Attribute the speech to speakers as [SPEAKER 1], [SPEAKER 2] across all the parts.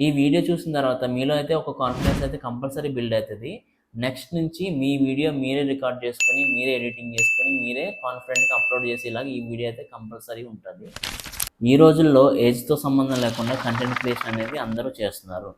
[SPEAKER 1] ఈ వీడియో చూసిన తర్వాత మీలో అయితే ఒక కాన్ఫిడెన్స్ అయితే కంపల్సరీ బిల్డ్ అవుతుంది. నెక్స్ట్ నుంచి మీ వీడియో మీరే రికార్డ్ చేసుకొని, మీరే ఎడిటింగ్ చేసుకొని, మీరే కాన్ఫిడెంట్గా అప్లోడ్ చేసేలాగా ఈ వీడియో అయితే కంపల్సరీ ఉంటుంది. ఈ రోజుల్లో ఏజ్తో సంబంధం లేకుండా కంటెంట్ క్రియేషన్ అనేది అందరూ చేస్తున్నారు.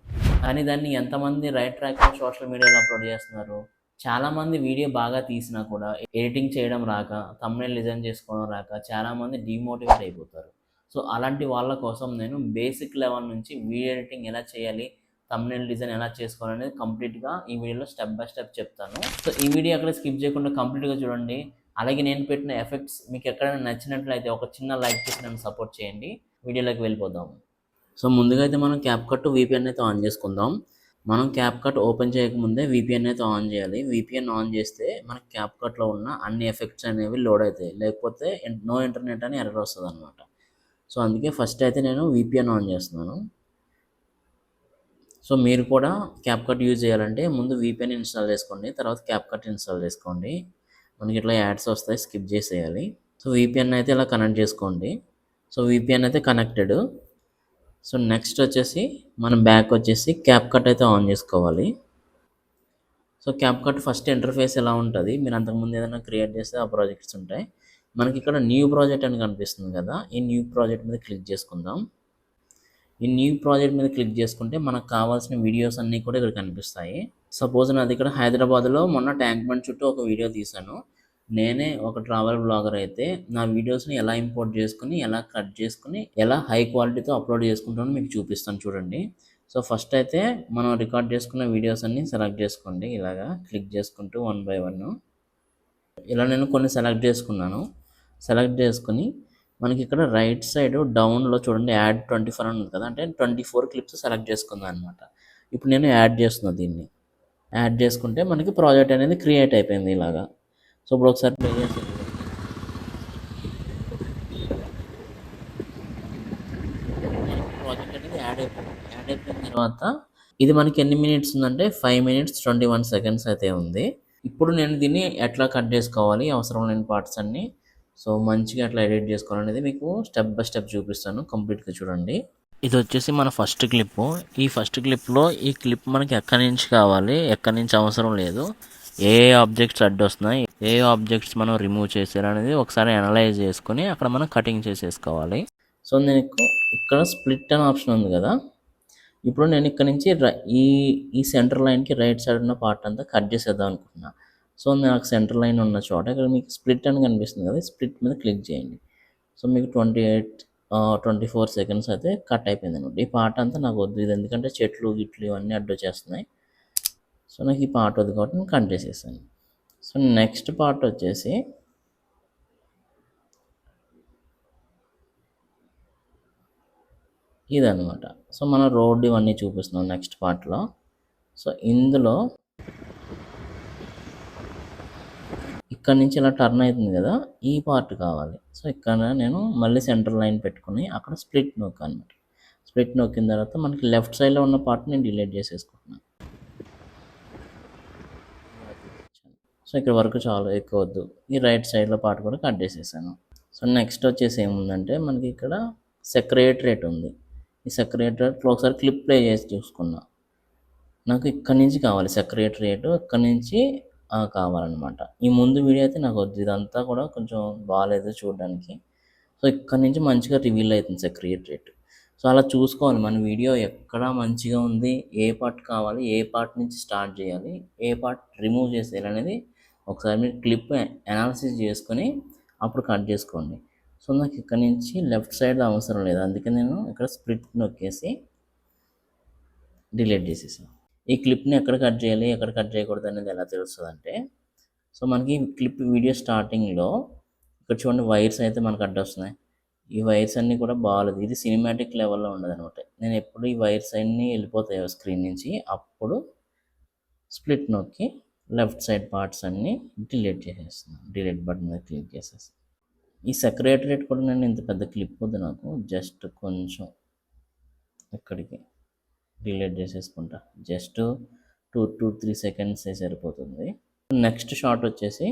[SPEAKER 1] కానీ దాన్ని ఎంతమంది రైట్ ట్రాక్లో సోషల్ మీడియాలో అప్లోడ్ చేస్తున్నారు? చాలామంది వీడియో బాగా తీసినా కూడా ఎడిటింగ్ చేయడం రాక, థంబ్నెయిల్ డిజైన్ చేసుకోవడం రాక చాలామంది డీమోటివేట్ అయిపోతారు. సో అలాంటి వాళ్ళ కోసం నేను బేసిక్ లెవెల్ నుంచి వీడియో ఎడిటింగ్ ఎలా చేయాలి, థంబ్నెయిల్ డిజైన్ ఎలా చేసుకోవాలనేది కంప్లీట్గా ఈ వీడియోలో స్టెప్ బై స్టెప్ చెప్తాను. సో ఈ వీడియో అక్కడ స్కిప్ చేయకుండా కంప్లీట్గా చూడండి. అలాగే నేను పెట్టిన ఎఫెక్ట్స్ మీకు ఎక్కడైనా నచ్చినట్లయితే ఒక చిన్న లైక్ చేసి నన్ను సపోర్ట్ చేయండి. వీడియోలోకి వెళ్ళిపోదాం. సో ముందుగా అయితే మనం క్యాప్కట్ VPN అయితే ఆన్ చేసుకుందాం. మనం క్యాప్కట్ ఓపెన్ చేయకముందే VPN అయితే ఆన్ చేయాలి. VPN ఆన్ చేస్తే మనకి క్యాప్కట్లో ఉన్న అన్ని ఎఫెక్ట్స్ అనేవి లోడ్ అవుతాయి. లేకపోతే నో ఇంటర్నెట్ అని ఎర్రర్ వస్తుంది అనమాట. సో అందుకే ఫస్ట్ అయితే నేను VPN ఆన్ చేస్తున్నాను. సో మీరు కూడా క్యాప్కట్ యూజ్ చేయాలంటే ముందు VPN ఇన్స్టాల్ చేసుకోండి, తర్వాత క్యాప్కట్ ఇన్స్టాల్ చేసుకోండి. మనకి ఇట్లా యాడ్స్ వస్తాయి, స్కిప్ చేసేయాలి. సో VPN అయితే ఇలా కనెక్ట్ చేసుకోండి. సో VPN అయితే కనెక్టెడ్. సో నెక్స్ట్ వచ్చేసి మనం బ్యాక్ వచ్చేసి క్యాప్కట్ అయితే ఆన్ చేసుకోవాలి. సో క్యాప్కట్ ఫస్ట్ ఇంటర్ఫేస్ ఎలా ఉంటుంది, మీరు అంతకుముందు ఏదైనా క్రియేట్ చేస్తే ఆ ప్రాజెక్ట్స్ ఉంటాయి. మనకి ఇక్కడ న్యూ ప్రాజెక్ట్ అని కనిపిస్తుంది కదా, ఈ న్యూ ప్రాజెక్ట్ మీద క్లిక్ చేసుకుందాం. ఈ న్యూ ప్రాజెక్ట్ మీద క్లిక్ చేసుకుంటే మనకు కావాల్సిన వీడియోస్ అన్నీ కూడా ఇక్కడ కనిపిస్తాయి. సపోజ్ నాది ఇక్కడ హైదరాబాద్లో మొన్న ట్యాంక్ బండ్ చుట్టూ ఒక వీడియో తీశాను. నేనే ఒక ట్రావెల్ బ్లాగర్ అయితే నా వీడియోస్ని ఎలా ఇంపోర్ట్ చేసుకుని, ఎలా కట్ చేసుకుని, ఎలా హై క్వాలిటీతో అప్లోడ్ చేసుకుంటానో మీకు చూపిస్తాను చూడండి. సో ఫస్ట్ అయితే మనం రికార్డ్ చేసుకున్న వీడియోస్ అన్నీ సెలెక్ట్ చేసుకోండి. ఇలాగా క్లిక్ చేసుకుంటూ 1 by 1 ఇలా నేను కొన్ని సెలెక్ట్ చేసుకున్నాను. సెలెక్ట్ చేసుకుని మనకి ఇక్కడ రైట్ సైడ్ డౌన్లో చూడండి యాడ్ 24 అని ఉంది కదా, అంటే 24 క్లిప్స్ సెలెక్ట్ చేసుకుందాం అనమాట. ఇప్పుడు నేను యాడ్ చేస్తున్నాను దీన్ని. యాడ్ చేసుకుంటే మనకి ప్రాజెక్ట్ అనేది క్రియేట్ అయిపోయింది ఇలాగా. సో ఇప్పుడు ఒకసారి ప్లే చేసి ప్రాజెక్ట్ అనేది యాడ్ అయిపోయింది. యాడ్ అయిపోయిన తర్వాత ఇది మనకి ఎన్ని మినిట్స్ ఉందంటే 5 minutes 21 seconds అయితే ఉంది. ఇప్పుడు నేను దీన్ని ఎట్లా కట్ చేసుకోవాలి, అవసరం లేని పార్ట్స్ అన్నీ సో మంచిగా ఎట్లా ఎడిట్ చేసుకోవాలనేది మీకు స్టెప్ బై స్టెప్ చూపిస్తాను. కంప్లీట్గా చూడండి. ఇది వచ్చేసి మన ఫస్ట్ క్లిప్. ఈ ఫస్ట్ క్లిప్లో ఈ క్లిప్ మనకి ఎక్కడి నుంచి కావాలి, ఎక్కడి నుంచి అవసరం లేదు, ఏ ఆబ్జెక్ట్స్ అడ్డు వస్తున్నాయి, ఏ ఆబ్జెక్ట్స్ మనం రిమూవ్ చేసేయాలనేది ఒకసారి అనలైజ్ చేసుకొని అక్కడ మనం కటింగ్ చేసేసుకోవాలి. సో నేను ఇక్కడ స్ప్లిట్ అనే ఆప్షన్ ఉంది కదా, ఇప్పుడు నేను ఇక్కడ నుంచి ఈ సెంటర్ లైన్కి రైట్ సైడ్ ఉన్న పార్ట్ అంతా కట్ చేసేద్దాం అనుకుంటున్నా. సో నాకు సెంటర్ లైన్ ఉన్న చోట ఇక్కడ మీకు స్ప్లిట్ అని కనిపిస్తుంది కదా, స్ప్లిట్ మీద క్లిక్ చేయండి. సో మీకు 24 seconds అయితే కట్ అయిపోయింది అనమాట. ఈ పార్ట్ అంతా నాకు వద్దు, ఇది ఎందుకంటే చెట్లు గిట్లు ఇవన్నీ అడ్డు చేస్తున్నాయి. సో నాకు ఈ పార్ట్ వద్దు కాబట్టి నేను కట్ చేసేసాను. సో నెక్స్ట్ పార్ట్ వచ్చేసి ఇదనమాట. సో మనం రోడ్ ఇవన్నీ చూపిస్తున్నాం నెక్స్ట్ పార్ట్లో. సో ఇందులో ఇక్కడ నుంచి ఇలా టర్న్ అవుతుంది కదా, ఈ పార్ట్ కావాలి. సో ఇక్కడ నేను మళ్ళీ సెంటర్ లైన్ పెట్టుకుని అక్కడ స్ప్లిట్ నొక్కు అనమాట. స్ప్లిట్ నొక్కిన తర్వాత మనకి లెఫ్ట్ సైడ్లో ఉన్న పార్ట్ నేను డిలీట్ చేసేసుకుంటున్నాను. సో ఇక్కడ వరకు చాలా ఎక్కువ వద్దు, ఈ రైట్ సైడ్లో పార్ట్ కూడా కట్ చేసేసాను. సో నెక్స్ట్ వచ్చేసి ఏముందంటే మనకి ఇక్కడ సెక్రేటరేట్ ఉంది. ఈ సెక్రేటరేట్లో ఒకసారి క్లిప్ ప్లే చేసి చూసుకున్నా. నాకు ఇక్కడ నుంచి కావాలి సెక్రేటరేట్, ఇక్కడ నుంచి కావాలన్నమాట. ఈ ముందు వీడియో అయితే నాకు వద్దు, ఇదంతా కూడా కొంచెం బాగాలేదు చూడడానికి. సో ఇక్కడ నుంచి మంచిగా రివీల్ అవుతుంది సెక్రేటరేట్. సో అలా చూసుకోవాలి మన వీడియో ఎక్కడ మంచిగా ఉంది, ఏ పార్ట్ కావాలి, ఏ పార్ట్ నుంచి స్టార్ట్ చేయాలి, ఏ పార్ట్ రిమూవ్ చేసేయాలి అనేది ఒకసారి మీరు క్లిప్ అనాలిసిస్ చేసుకొని అప్పుడు కట్ చేసుకోండి. సో నాకు ఇక్కడ నుంచి లెఫ్ట్ సైడ్ అవసరం లేదు, అందుకే నేను ఇక్కడ స్ప్లిట్ నొక్కేసి డిలీట్ చేసేసాను. ఈ క్లిప్ని ఎక్కడ కట్ చేయాలి, ఎక్కడ కట్ చేయకూడదు అనేది ఎలా తెలుస్తుంది అంటే, సో మనకి క్లిప్ వీడియో స్టార్టింగ్లో ఇక్కడ చూడండి వైర్స్ అయితే మనకు అడ్డు వస్తున్నాయి. ఈ వైర్స్ అన్నీ కూడా బాగాలేదు, ఇది సినిమాటిక్ లెవెల్లో ఉండదు అనమాట. నేను ఎప్పుడు ఈ వైర్స్ అన్నీ వెళ్ళిపోతాయో స్క్రీన్ నుంచి అప్పుడు స్ప్లిట్ నొక్కి లెఫ్ట్ సైడ్ పార్ట్స్ అన్నీ డిలీట్ చేసేస్తున్నాను. డిలీట్ బటన్ మీద క్లిక్ చేసేస్తాను. ఈ సెక్రేటరేట్ కూడా నేను ఇంత పెద్ద క్లిప్ వద్దు నాకు, జస్ట్ కొంచెం ఇక్కడికి డిలీట్ చేసేసుకుంటా. జస్ట్ 2 to 3 seconds సరిపోతుంది. నెక్స్ట్ షాట్ వచ్చేసి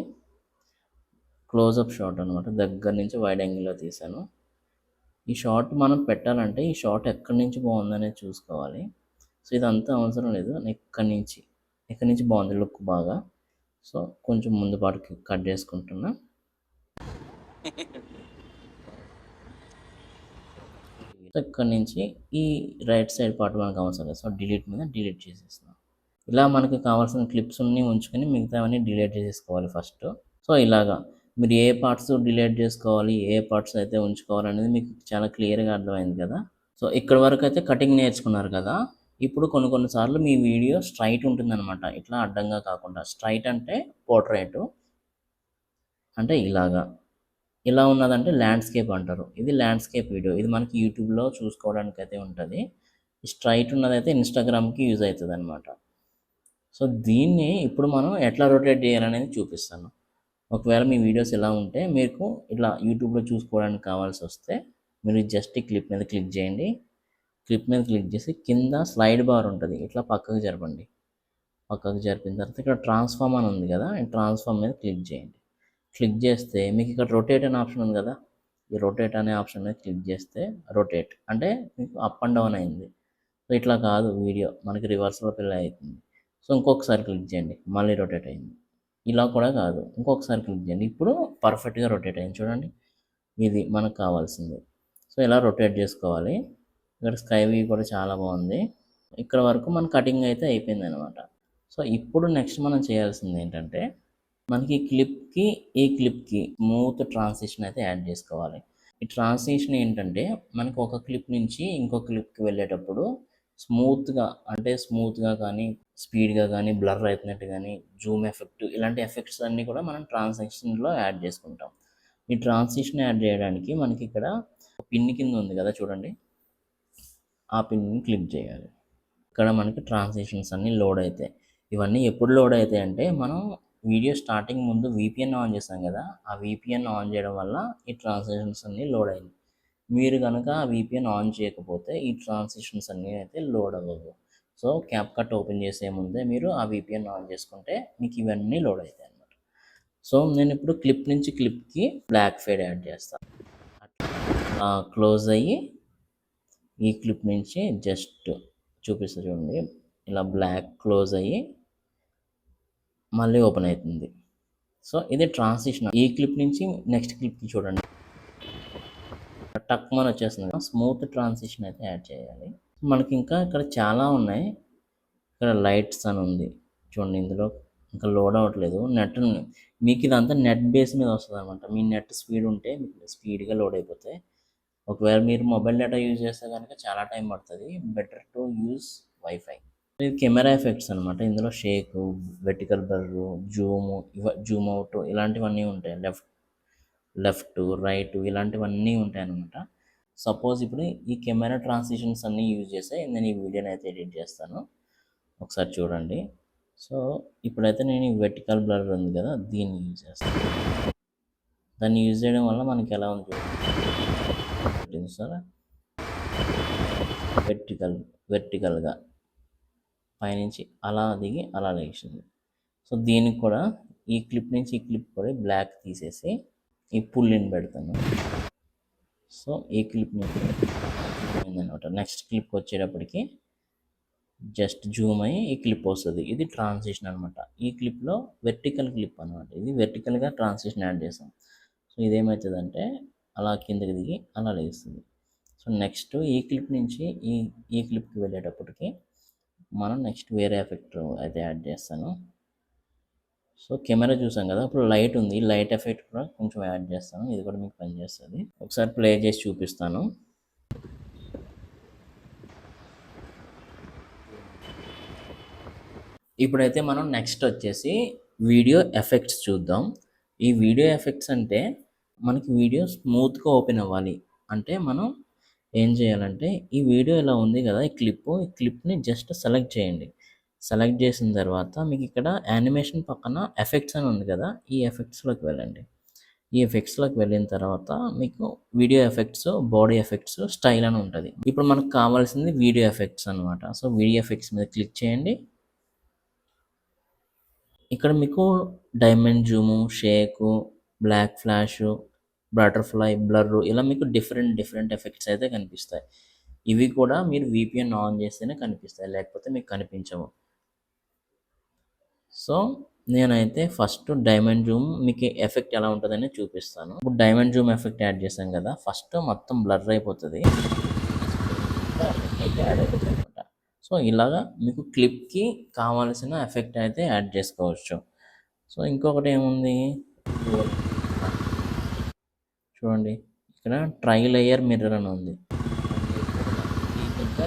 [SPEAKER 1] క్లోజప్ షాట్ అనమాట, దగ్గర నుంచి వైడ్ యాంగిల్లో తీసాను. ఈ షాట్ మనం పెట్టాలంటే ఈ షాట్ ఎక్కడి నుంచి బాగుందనేది చూసుకోవాలి. సో ఇదంతా అవసరం లేదు. ఇక్కడి నుంచి బాగుంది లుక్ బాగా. సో కొంచెం ముందు పాటుకి కట్ చేసుకుంటున్నా. సో ఇక్కడ నుంచి ఈ రైట్ సైడ్ పార్ట్ మనకు అవసరం లేదు. సో డిలీట్ మీద డిలీట్ చేసేస్తున్నాం. ఇలా మనకి కావాల్సిన క్లిప్స్ అన్నీ ఉంచుకొని మిగతావన్నీ డిలీట్ చేసేసుకోవాలి ఫస్ట్. సో ఇలాగా మీరు ఏ పార్ట్స్ డిలీట్ చేసుకోవాలి, ఏ పార్ట్స్ అయితే ఉంచుకోవాలనేది మీకు చాలా క్లియర్గా అర్థమైంది కదా. సో ఇక్కడ వరకు అయితే కటింగ్ నేర్చుకున్నారు కదా. ఇప్పుడు కొన్ని సార్లు మీ వీడియో స్ట్రైట్ ఉంటుందన్నమాట, ఇట్లా అడ్డంగా కాకుండా. స్ట్రైట్ అంటే పోర్ట్రేటు, అంటే ఇలాగా. ఇలా ఉన్నదంటే ల్యాండ్స్కేప్ అంటారు. ఇది ల్యాండ్స్కేప్ వీడియో. ఇది మనకి యూట్యూబ్లో చూసుకోవడానికి అయితే ఉంటుంది. స్ట్రైట్ ఉన్నదైతే ఇన్స్టాగ్రామ్కి యూజ్ అవుతుంది అనమాట. సో దీన్ని ఇప్పుడు మనం ఎట్లా రొటేట్ చేయాలనేది చూపిస్తాను. ఒకవేళ మీ వీడియోస్ ఎలా ఉంటే మీకు ఇట్లా యూట్యూబ్లో చూసుకోవడానికి కావాల్సి వస్తే మీరు జస్ట్ ఈ క్లిప్ మీద క్లిక్ చేయండి. క్లిప్ మీద క్లిక్ చేసి కింద స్లైడ్ బార్ ఉంటుంది, ఇట్లా పక్కకు జరపండి. పక్కకు జరిపిన తర్వాత ఇక్కడ ట్రాన్స్ఫార్మ్ అని ఉంది కదా, ఈ ట్రాన్స్ఫార్మ్ మీద క్లిక్ చేయండి. క్లిక్ చేస్తే మీకు ఇక్కడ రొటేట్ అనే ఆప్షన్ ఉంది కదా, ఈ రొటేట్ అనే ఆప్షన్ మీద క్లిక్ చేస్తే రొటేట్ అంటే మీకు అప్ అండ్ డౌన్ అయింది. సో ఇట్లా కాదు, వీడియో మనకి రివర్స్లో ప్లే అవుతుంది. సో ఇంకొకసారి క్లిక్ చేయండి, మళ్ళీ రొటేట్ అయింది. ఇలా కూడా కాదు, ఇంకొకసారి క్లిక్ చేయండి, ఇప్పుడు పర్ఫెక్ట్గా రొటేట్ అయింది. చూడండి, ఇది మనకు కావాల్సింది. సో ఇలా రొటేట్ చేసుకోవాలి. ఇక్కడ స్కై వ్యూ కూడా చాలా బాగుంది. ఇక్కడ వరకు మన కటింగ్ అయితే అయిపోయింది అనమాట. సో ఇప్పుడు నెక్స్ట్ మనం చేయాల్సింది ఏంటంటే, మనకి ఈ క్లిప్కి స్మూత్ ట్రాన్సిషన్ అయితే యాడ్ చేసుకోవాలి. ఈ ట్రాన్సిషన్ ఏంటంటే, మనకి ఒక క్లిప్ నుంచి ఇంకో క్లిప్కి వెళ్ళేటప్పుడు స్మూత్గా కానీ, స్పీడ్గా కానీ, బ్లర్ అవుతున్నట్టు కానీ, జూమ్ ఎఫెక్ట్, ఇలాంటి ఎఫెక్ట్స్ అన్నీ కూడా మనం ట్రాన్సిషన్లో యాడ్ చేసుకుంటాం. ఈ ట్రాన్సిషన్ యాడ్ చేయడానికి మనకి ఇక్కడ పిన్ కింద ఉంది కదా చూడండి, ఆ పిన్ని క్లిక్ చేయాలి. ఇక్కడ మనకి ట్రాన్సిషన్స్ అన్నీ లోడ్ అవుతాయి. ఇవన్నీ ఎప్పుడు లోడ్ అవుతాయి అంటే, మనం వీడియో స్టార్టింగ్ ముందు VPN ఆన్ చేస్తాం కదా, ఆ VPN ఆన్ చేయడం వల్ల ఈ ట్రాన్సిషన్స్ అన్నీ లోడ్ అయింది. మీరు కనుక ఆ VPN ఆన్ చేయకపోతే ఈ ట్రాన్సిషన్స్ అన్నీ అయితే లోడ్ అవ్వవు. సో CapCut ఓపెన్ చేసే ముందే మీరు ఆ VPN ఆన్ చేసుకుంటే మీకు ఇవన్నీ లోడ్ అవుతాయి అన్నమాట. సో నేను ఇప్పుడు క్లిప్ నుంచి క్లిప్కి బ్లాక్ ఫేడ్ యాడ్ చేస్తాను. క్లోజ్ అయ్యి ఈ క్లిప్ నుంచి జస్ట్ చూపిస్తా చూడండి, ఇలా బ్లాక్ క్లోజ్ అయ్యి మళ్ళీ ఓపెన్ అవుతుంది. సో ఇది ట్రాన్సిషన్. ఈ క్లిప్ నుంచి నెక్స్ట్ క్లిప్కి చూడండి, టక్ మన వచ్చేస్తుంది. స్మూత్ ట్రాన్సిషన్ అయితే యాడ్ చేయాలి. మనకి ఇంకా ఇక్కడ చాలా ఉన్నాయి. ఇక్కడ లైట్స్ అని ఉంది చూడండి, ఇందులో ఇంకా లోడ్ అవ్వట్లేదు. మీకు ఇదంతా నెట్ బేస్ మీద వస్తుంది అనమాట. మీ నెట్ స్పీడ్ ఉంటే మీకు స్పీడ్గా లోడ్ అయిపోతాయి. ఒకవేళ మీరు మొబైల్ డేటా యూజ్ చేస్తే కనుక చాలా టైం పడుతుంది. Better to use wifi. ఇది కెమెరా ఎఫెక్ట్స్ అనమాట. ఇందులో shake, vertical blur, zoom out ఇలాంటివన్నీ ఉంటాయి. లెఫ్ట్ రైట్ ఇలాంటివన్నీ ఉంటాయి అనమాట. సపోజ్ ఇప్పుడు ఈ కెమెరా ట్రాన్సిషన్స్ అన్నీ యూజ్ చేస్తే నేను ఈ వీడియోని అయితే ఎడిట్ చేస్తాను. ఒకసారి చూడండి. సో ఇప్పుడైతే నేను ఈ వెర్టికల్ బ్లర్ ఉంది కదా, దీన్ని యూజ్ చేస్తాను. దాన్ని యూజ్ చేయడం వల్ల మనకి ఎలా ఉంది సార్, వెర్టికల్గా పైనుంచి అలా దిగి అలా లేచింది. సో దీనికి కూడా ఈ క్లిప్ నుంచి ఈ క్లిప్ కూడా బ్లాక్ తీసేసి ఈ పుల్లిని పెడతాను. సో ఈ క్లిప్ అనమాట. నెక్స్ట్ క్లిప్ వచ్చేటప్పటికి జస్ట్ జూమ్ అయ్యి ఈ క్లిప్ వస్తుంది. ఇది ట్రాన్సిషన్ అనమాట. ఈ క్లిప్లో వెర్టికల్ క్లిప్ అనమాట. ఇది వెర్టికల్గా ట్రాన్సిషన్ యాడ్ చేస్తాం. సో ఇదేమవుతుందంటే అలా కిందకి దిగి అలా లేస్తుంది. సో నెక్స్ట్ ఈ క్లిప్ నుంచి ఈ క్లిప్కి వెళ్ళేటప్పటికి మనం నెక్స్ట్ వేరే ఎఫెక్ట్ అయితే యాడ్ చేస్తాను. సో కెమెరా చూసాం కదా, ఇప్పుడు లైట్ ఉంది, లైట్ ఎఫెక్ట్ కూడా కొంచెం యాడ్ చేస్తాను. ఇది కూడా మీకు పనిచేస్తుంది. ఒకసారి ప్లే చేసి చూపిస్తాను. ఇప్పుడైతే మనం నెక్స్ట్ వచ్చేసి వీడియో ఎఫెక్ట్స్ చూద్దాం. ఈ వీడియో ఎఫెక్ట్స్ అంటే మనకి వీడియో స్మూత్గా ఓపెన్ అవ్వాలి అంటే మనం ఏం చేయాలంటే, ఈ వీడియో ఇలా ఉంది కదా, ఈ క్లిప్ని జస్ట్ సెలెక్ట్ చేయండి. సెలెక్ట్ చేసిన తర్వాత మీకు ఇక్కడ యానిమేషన్ పక్కన ఎఫెక్ట్స్ అని ఉంది కదా, ఈ ఎఫెక్ట్స్లోకి వెళ్ళండి. ఈ ఎఫెక్ట్స్లోకి వెళ్ళిన తర్వాత మీకు video effects, body effects, style అని ఉంటుంది. ఇప్పుడు మనకు కావాల్సింది వీడియో ఎఫెక్ట్స్ అనమాట. సో వీడియో ఎఫెక్ట్స్ మీద క్లిక్ చేయండి. ఇక్కడ మీకు diamond zoom, shake, black flash, butterfly, blur ఇలా మీకు డిఫరెంట్ ఎఫెక్ట్స్ అయితే కనిపిస్తాయి. ఇవి కూడా మీరు వీపీఎన్ ఆన్ చేస్తేనే కనిపిస్తాయి, లేకపోతే మీకు కనిపించవు. సో నేనైతే ఫస్ట్ డైమండ్ జూమ్ మీకు ఎఫెక్ట్ ఎలా ఉంటుందని చూపిస్తాను. ఇప్పుడు డైమండ్ జూమ్ ఎఫెక్ట్ యాడ్ చేశాం కదా, ఫస్ట్ మొత్తం బ్లర్ అయిపోతుంది అనమాట. సో ఇలాగా మీకు క్లిప్కి కావాల్సిన ఎఫెక్ట్ అయితే యాడ్ చేసుకోవచ్చు. సో ఇంకొకటి ఏముంది చూడండి, ఇక్కడ ట్రై లేయర్ మిర్రర్ అని ఉంది,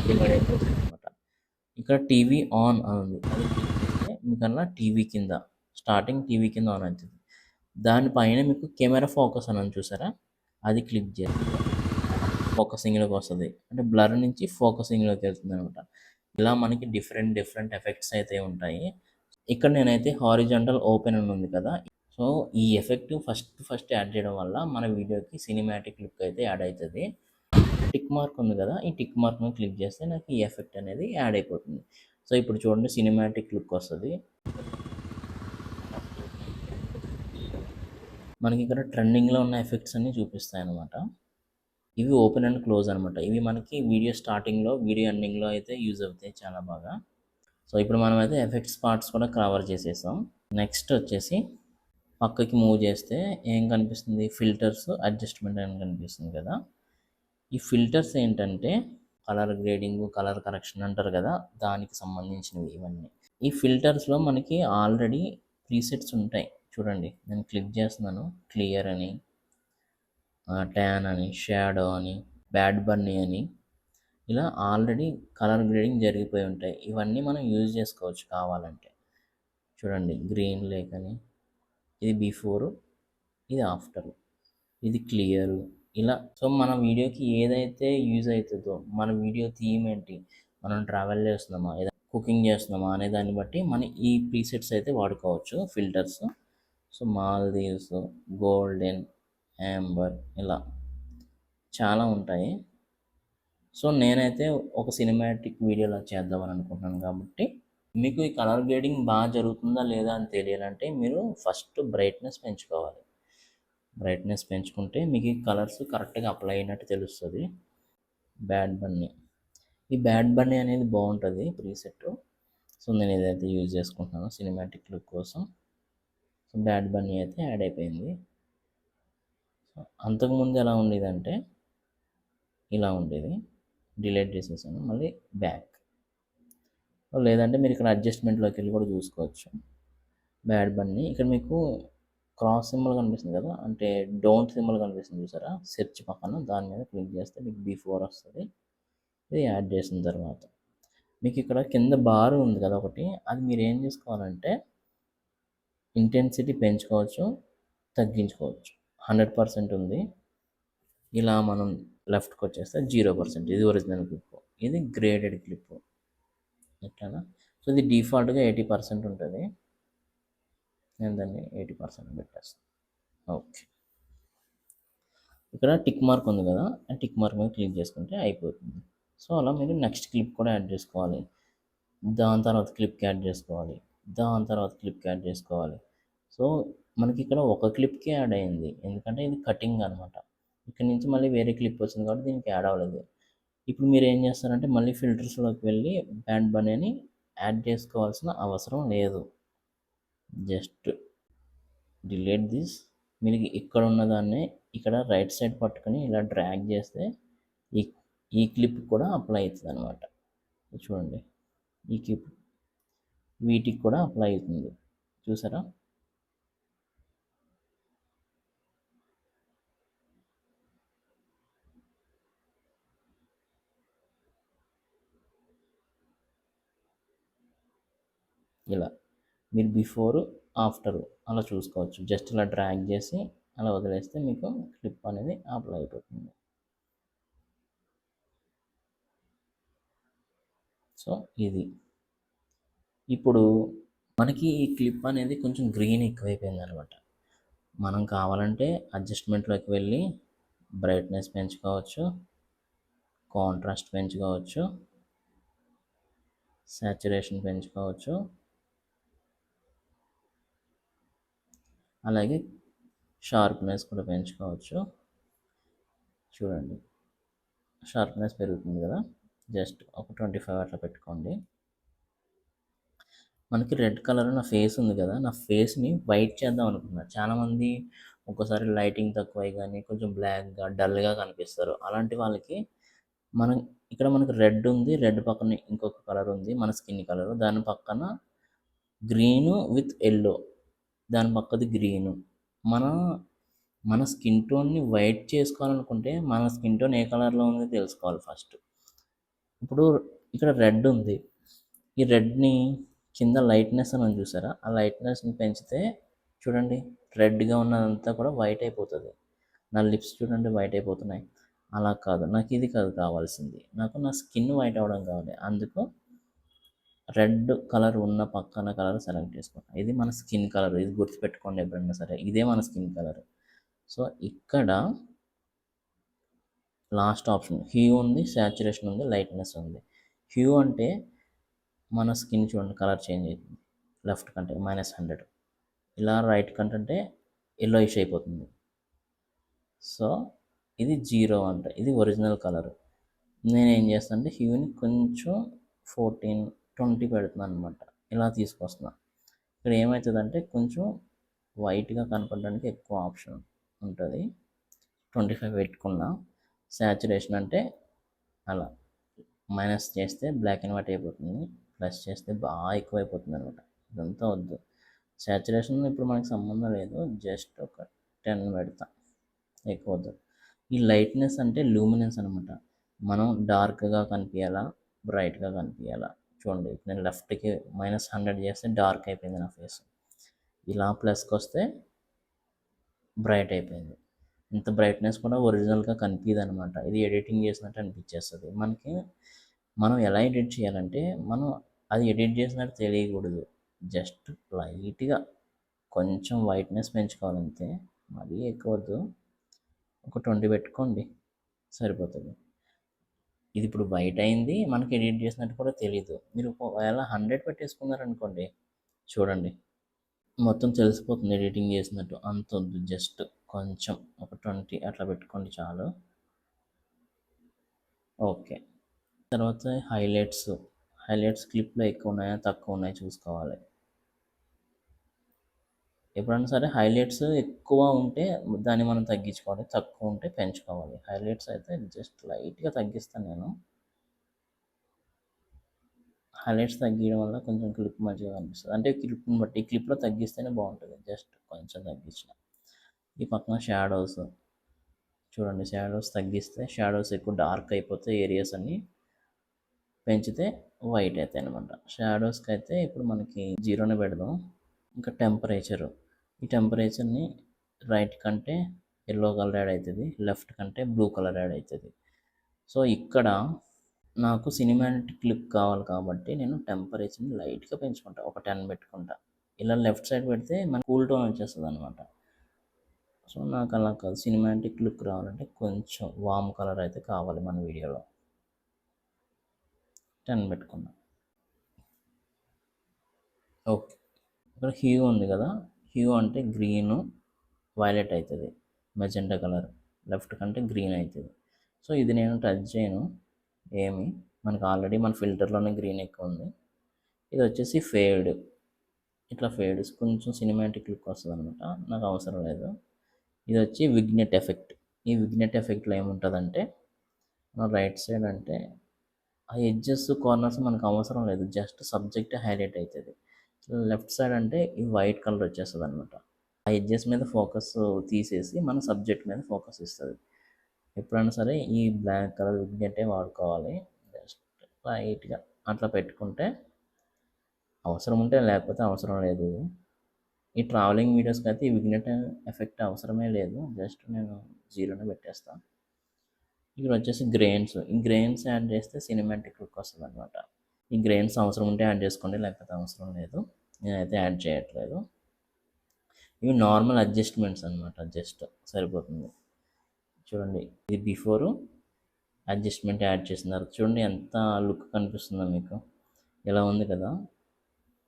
[SPEAKER 1] డివైడ్ అయిపోతుంది అనమాట. ఇక్కడ టీవీ ఆన్ అని ఉంది, అది క్లిక్ చేస్తే మీకన్నా టీవీ కింద స్టార్టింగ్ టీవీ కింద ఆన్ అవుతుంది. దానిపైన మీకు కెమెరా ఫోకస్ అని చూసారా, అది క్లిక్ చేస్తే ఫోకసింగ్లోకి వస్తుంది, అంటే బ్లర్ నుంచి ఫోకసింగ్లోకి వెళ్తుంది అనమాట. ఇలా మనకి డిఫరెంట్ ఎఫెక్ట్స్ అయితే ఉంటాయి. ఇక్కడ నేనైతే హారిజాంటల్ ఓపెన్ అని ఉంది కదా, సో ఈ ఎఫెక్ట్ ఫస్ట్ యాడ్ చేయడం వల్ల మన వీడియోకి సినిమాటిక్ లుక్ అయితే యాడ్ అవుతుంది. టిక్ మార్క్ ఉంది కదా, ఈ టిక్ మార్క్ మీద క్లిక్ చేస్తే నాకు ఈ ఎఫెక్ట్ అనేది యాడ్ అయిపోతుంది. సో ఇప్పుడు చూడండి సినిమాటిక్ లుక్ వస్తుంది. మనకి ఇక్కడ ట్రెండింగ్లో ఉన్న ఎఫెక్ట్స్ అన్ని చూపిస్తాయి అనమాట. ఇవి ఓపెన్ అండ్ క్లోజ్ అనమాట. ఇవి మనకి వీడియో స్టార్టింగ్లో వీడియో ఎండింగ్లో అయితే యూజ్ అవుతాయి చాలా బాగా. సో ఇప్పుడు మనం అయితే ఎఫెక్ట్స్ పార్ట్స్ కూడా కవర్ చేసేసాం. నెక్స్ట్ వచ్చేసి పక్కకి మూవ్ చేస్తే ఏం కనిపిస్తుంది, ఫిల్టర్స్ అడ్జస్ట్మెంట్ అని కనిపిస్తుంది కదా. ఈ ఫిల్టర్స్ ఏంటంటే కలర్ గ్రేడింగ్, కలర్ కరెక్షన్ అంటారు కదా, దానికి సంబంధించినవి ఇవన్నీ. ఈ ఫిల్టర్స్లో మనకి ఆల్రెడీ ప్రీసెట్స్ ఉంటాయి. చూడండి నేను క్లిక్ చేస్తున్నాను, క్లియర్ అని, ట్యాన్ అని, షాడో అని, బ్యాడ్ బన్నీ అని, ఇలా ఆల్రెడీ కలర్ గ్రేడింగ్ జరిగిపోయి ఉంటాయి. ఇవన్నీ మనం యూజ్ చేసుకోవచ్చు కావాలంటే. చూడండి గ్రీన్ లేక్ అని, ఇది బిఫోరు, ఇది ఆఫ్టర్, ఇది క్లియరు, ఇలా. సో మన వీడియోకి ఏదైతే యూజ్ అవుతుందో, మన వీడియో థీమ్ ఏంటి, మనం ట్రావెల్ చేస్తున్నామా, ఏదైనా కుకింగ్ చేస్తున్నామా అనే దాన్ని బట్టి మనం ఈ ప్రీసెట్స్ అయితే వాడుకోవచ్చు filters. So Maldives, golden, Amber, ఇలా చాలా ఉంటాయి. సో నేనైతే ఒక సినిమాటిక్ వీడియోలా చేద్దామని అనుకుంటున్నాను కాబట్టి, మీకు ఈ కలర్ గ్రేడింగ్ బాగా జరుగుతుందా లేదా అని తెలియాలంటే మీరు ఫస్ట్ బ్రైట్నెస్ పెంచుకోవాలి. బ్రైట్నెస్ పెంచుకుంటే మీకు ఈ కలర్స్ కరెక్ట్గా అప్లై అయినట్టు తెలుస్తుంది. బ్యాడ్ బన్నీ, ఈ బ్యాడ్ బన్నీ అనేది బాగుంటుంది ప్రీసెట్. సో నేను ఏదైతే యూజ్ చేసుకుంటున్నానో సినిమాటిక్ లుక్ కోసం, సో బ్యాడ్ బన్నీ అయితే యాడ్ అయిపోయింది. సో అంతకుముందు ఎలా ఉండేదంటే ఇలా ఉండేది, డిలీట్ చేసేసాను, మళ్ళీ బ్యాక్. లేదంటే మీరు ఇక్కడ అడ్జస్ట్మెంట్లోకి వెళ్ళి కూడా చూసుకోవచ్చు. బ్యాడ్ బన్నీ ఇక్కడ మీకు క్రాస్ సింబల్ కనిపిస్తుంది కదా, అంటే డోంట్ సింబల్ కనిపిస్తుంది చూసారా, సెర్చ్ పక్కన, దాని మీద క్లిక్ చేస్తే మీకు బిఫోర్ వస్తుంది. ఇది యాడ్ చేసిన తర్వాత మీకు ఇక్కడ కింద బార్ ఉంది కదా ఒకటి, అది మీరు ఏం చేసుకోవాలంటే ఇంటెన్సిటీ పెంచుకోవచ్చు, తగ్గించుకోవచ్చు. 100% ఉంది, ఇలా మనం లెఫ్ట్కి వచ్చేస్తే 0%. ఇది ఒరిజినల్ క్లిప్, ఇది గ్రేడెడ్ క్లిప్, ఎట్లా. సో ఇది డిఫాల్ట్గా 80% ఉంటుంది, నేను దాన్ని 80% పెట్టేస్తాను. ఓకే, ఇక్కడ టిక్ మార్క్ ఉంది కదా, ఆ టిక్ మార్క్ మీద క్లిక్ చేసుకుంటే అయిపోతుంది. సో అలా మీరు నెక్స్ట్ క్లిప్ కూడా యాడ్ చేసుకోవాలి, దాని తర్వాత క్లిప్కి యాడ్ చేసుకోవాలి, దాని తర్వాత క్లిప్కి యాడ్ చేసుకోవాలి. సో మనకి ఇక్కడ ఒక క్లిప్కి యాడ్ అయింది, ఎందుకంటే ఇది కటింగ్ అనమాట. ఇక్కడ నుంచి మళ్ళీ వేరే క్లిప్ వచ్చింది కాబట్టి దీనికి యాడ్ అవ్వలేదు. ఇప్పుడు మీరు ఏం చేస్తారంటే మళ్ళీ ఫిల్టర్స్లోకి వెళ్ళి బ్యాండ్ బనీని యాడ్ చేసుకోవాల్సిన అవసరం లేదు. Just delete this. మీరు ఇక్కడ ఉన్నదాన్ని ఇక్కడ రైట్ సైడ్ పట్టుకొని ఇలా డ్రాగ్ చేస్తే ఈ ఈ క్లిప్ కూడా అప్లై అవుతుంది అనమాట. చూడండి ఈ క్లిప్ వీటికి కూడా అప్లై అవుతుంది, చూసారా. ఇలా మీరు బిఫోర్ ఆఫ్టర్ అలా చూసుకోవచ్చు. జస్ట్ ఇలా డ్రాగ్ చేసి అలా వదిలేస్తే మీకు క్లిప్ అనేది అప్లై అయిపోతుంది. సో ఇది ఇప్పుడు మనకి ఈ క్లిప్ అనేది కొంచెం గ్రీన్ ఎక్కువైపోయింది అనమాట. మనం కావాలంటే అడ్జస్ట్మెంట్లోకి వెళ్ళి బ్రైట్నెస్ పెంచుకోవచ్చు, కాంట్రాస్ట్ పెంచుకోవచ్చు, సాచురేషన్ పెంచుకోవచ్చు, అలాగే షార్ప్నెస్ కూడా పెంచుకోవచ్చు. చూడండి షార్ప్నెస్ పెరుగుతుంది కదా, జస్ట్ ఒక 25 అట్లా పెట్టుకోండి. మనకి రెడ్ కలర్ నా ఫేస్ ఉంది కదా, నా ఫేస్ని వైట్ చేద్దాం అనుకున్నా. చాలామంది ఒక్కోసారి లైటింగ్ తక్కువై కానీ కొంచెం బ్లాక్గా డల్గా కనిపిస్తారు. అలాంటి వాళ్ళకి మనం ఇక్కడ మనకు రెడ్ ఉంది, రెడ్ పక్కన ఇంకొక కలర్ ఉంది మన స్కిన్ కలర్, దాని పక్కన గ్రీను విత్ ఎల్లో, దాని పక్కది గ్రీను. మన మన స్కిన్ టోన్ని వైట్ చేసుకోవాలనుకుంటే మన స్కిన్ టోన్ ఏ కలర్లో ఉందో తెలుసుకోవాలి ఫస్ట్. ఇప్పుడు ఇక్కడ రెడ్ ఉంది, ఈ రెడ్ని కింద లైట్నెస్ అని చూసారా, ఆ లైట్నెస్ని పెంచితే చూడండి రెడ్గా ఉన్నదంతా కూడా వైట్ అయిపోతుంది. నా లిప్స్ చూడండి వైట్ అయిపోతున్నాయి. అలా కాదు, నాకు ఇది కాదు కావాల్సింది, నాకు నా స్కిన్ వైట్ అవ్వడం కావాలి. అందుకు రెడ్ కలర్ ఉన్న పక్కన కలర్ సెలెక్ట్ చేసుకుంటాం. ఇది మన స్కిన్ కలర్, ఇది గుర్తుపెట్టుకోండి ఎప్పుడైనా సరే, ఇదే మన స్కిన్ కలర్. సో ఇక్కడ లాస్ట్ ఆప్షన్ హ్యూ ఉంది, శాచురేషన్ ఉంది, లైట్నెస్ ఉంది. హ్యూ అంటే మన స్కిన్ చూడండి కలర్ చేంజ్ అవుతుంది, లెఫ్ట్ కంటే -100, ఇలా రైట్ కంటే ఎల్లోయిష్ అయిపోతుంది. సో ఇది 0 అంట, ఇది ఒరిజినల్ కలర్. నేను ఏం చేస్తాను అంటే హ్యూని కొంచెం 14-20 పెడుతున్నాను అనమాట, ఇలా తీసుకొస్తున్నా. ఇక్కడ ఏమవుతుందంటే కొంచెం వైట్గా కనపడడానికి ఎక్కువ ఆప్షన్ ఉంటుంది. 25 పెట్టుకున్నా. శాచురేషన్ అంటే అలా మైనస్ చేస్తే బ్లాక్ అండ్ వైట్ అయిపోతుంది, ప్లస్ చేస్తే బాగా ఎక్కువ అయిపోతుంది అనమాట. ఇదంతా వద్దు. శాచురేషన్ ఇప్పుడు మనకి సంబంధం లేదు, జస్ట్ ఒక 10 పెడతా, ఎక్కువ వద్దు. ఈ లైట్నెస్ అంటే లూమినెన్స్ అనమాట. మనం డార్క్గా కనిపించాలా, బ్రైట్గా కనిపించాలా. చూడండి నేను లెఫ్ట్కి -100 చేస్తే డార్క్ అయిపోయింది నా ఫేస్, ఇలా ప్లస్కి వస్తే బ్రైట్ అయిపోయింది. ఇంత బ్రైట్నెస్ కూడా ఒరిజినల్గా కనిపించదు అనమాట, ఇది ఎడిటింగ్ చేసినట్టు అనిపించేస్తుంది మనకి. మనం ఎలా ఎడిట్ చేయాలంటే మనం అది ఎడిట్ చేసినట్టు తెలియకూడదు, జస్ట్ లైట్గా కొంచెం వైట్నెస్ పెంచుకోవాలంతే, మరీ ఎక్కువ వద్దు. ఒక 20 పెట్టుకోండి సరిపోతుంది. ఇది ఇప్పుడు వైట్ అయింది, మనకి ఎడిట్ చేసినట్టు కూడా తెలీదు. మీరు ఒకవేళ 100 పెట్టేసుకున్నారనుకోండి, చూడండి మొత్తం తెలిసిపోతుంది ఎడిటింగ్ చేసినట్టు. అంత వద్దు, జస్ట్ కొంచెం ఒక 20 అట్లా పెట్టుకోండి చాలు. ఓకే. తర్వాత హైలైట్స్ క్లిప్లో ఎక్కువ ఉన్నాయా తక్కువ ఉన్నాయా చూసుకోవాలి. ఎప్పుడైనా సరే హైలైట్స్ ఎక్కువ ఉంటే దాన్ని మనం తగ్గించుకోవాలి, తక్కువ ఉంటే పెంచుకోవాలి. హైలైట్స్ అయితే జస్ట్ లైట్గా తగ్గిస్తాను నేను. హైలైట్స్ తగ్గించడం వల్ల కొంచెం క్లిప్ మంచిగా కనిపిస్తుంది, అంటే క్లిప్ని బట్టి క్లిప్లో తగ్గిస్తేనే బాగుంటుంది. జస్ట్ కొంచెం తగ్గించిన. ఈ పక్కన షాడోస్ చూడండి, షాడోస్ తగ్గిస్తే షాడోస్ ఎక్కువ డార్క్ అయిపోతే ఏరియాస్ అన్నీ, పెంచితే వైట్ అవుతాయి అనమాట. షాడోస్కి అయితే ఇప్పుడు మనకి 0నే పెడదాం. ఇంకా ఈ టెంపరేచర్ని రైట్ కంటే ఎల్లో కలర్ యాడ్ అవుతుంది, లెఫ్ట్ కంటే బ్లూ కలర్ యాడ్ అవుతుంది. సో ఇక్కడ నాకు సినిమాటిక్ లుక్ కావాలి కాబట్టి నేను టెంపరేచర్ని లైట్గా పెంచుకుంటా, ఒక 10 పెట్టుకుంటా. ఇలా లెఫ్ట్ సైడ్ పెడితే మన కూల్ టోన్ వచ్చేస్తుంది అనమాట. సో నాకు అలా కాదు, సినిమాటిక్ లుక్ రావాలంటే కొంచెం వామ్ కలర్ అయితే కావాలి మన వీడియోలో. 10 పెట్టుకున్నా. ఓకే. ఇక్కడ హ్యూ ఉంది కదా, హ్యూ అంటే గ్రీను వైలెట్ అవుతుంది, మెజెంటా కలర్ లెఫ్ట్ కంటే గ్రీన్ అవుతుంది. సో ఇది నేను టచ్ చేయను ఏమి, మనకు ఆల్రెడీ మన ఫిల్టర్లోనే గ్రీన్ ఎక్కువ ఉంది. ఇది వచ్చేసి ఫేడ్, ఇట్లా ఫేడ్ కొంచెం సినిమాటిక్ లుక్ వస్తుంది అనమాట, నాకు అవసరం లేదు. ఇది వచ్చి విగ్నెట్ ఎఫెక్ట్. ఈ విగ్నెట్ ఎఫెక్ట్లో ఏముంటుందంటే మన రైట్ సైడ్ అంటే ఆ ఎడ్జెస్ కార్నర్స్ మనకు అవసరం లేదు, జస్ట్ సబ్జెక్ట్ హైలైట్ అవుతుంది. లెఫ్ట్ సైడ్ అంటే ఈ వైట్ కలర్ వచ్చేస్తుంది అనమాట, ఆ ఎడ్జెస్ మీద ఫోకస్ తీసేసి మన సబ్జెక్ట్ మీద ఫోకస్ ఇస్తుంది. ఎప్పుడైనా సరే ఈ బ్లాక్ కలర్ విగ్నెటే వాడుకోవాలి. జస్ట్ లైట్గా అట్లా పెట్టుకుంటే అవసరం ఉంటే, లేకపోతే అవసరం లేదు. ఈ ట్రావెలింగ్ వీడియోస్కి అయితే ఈ విగ్నెట్ ఎఫెక్ట్ అవసరమే లేదు, జస్ట్ నేను 0నే పెట్టేస్తాను. ఇక్కడ వచ్చేసి ఈ గ్రెయిన్స్ యాడ్ చేస్తే సినిమాటిక్ లుక్ వస్తుంది అనమాట. ఈ గ్రెయిన్స్ అవసరం ఉంటే యాడ్ చేసుకోండి, లేకపోతే అవసరం లేదు, నేనైతే యాడ్ చేయట్లేదు. ఇవి నార్మల్ అడ్జస్ట్మెంట్స్ అనమాట, జస్ట్ సరిపోతుంది. చూడండి ఇది బిఫోరు అడ్జస్ట్మెంట్ యాడ్ చేస్తున్నారు, చూడండి ఎంత లుక్ కనిపిస్తుందో మీకు, ఇలా ఉంది కదా.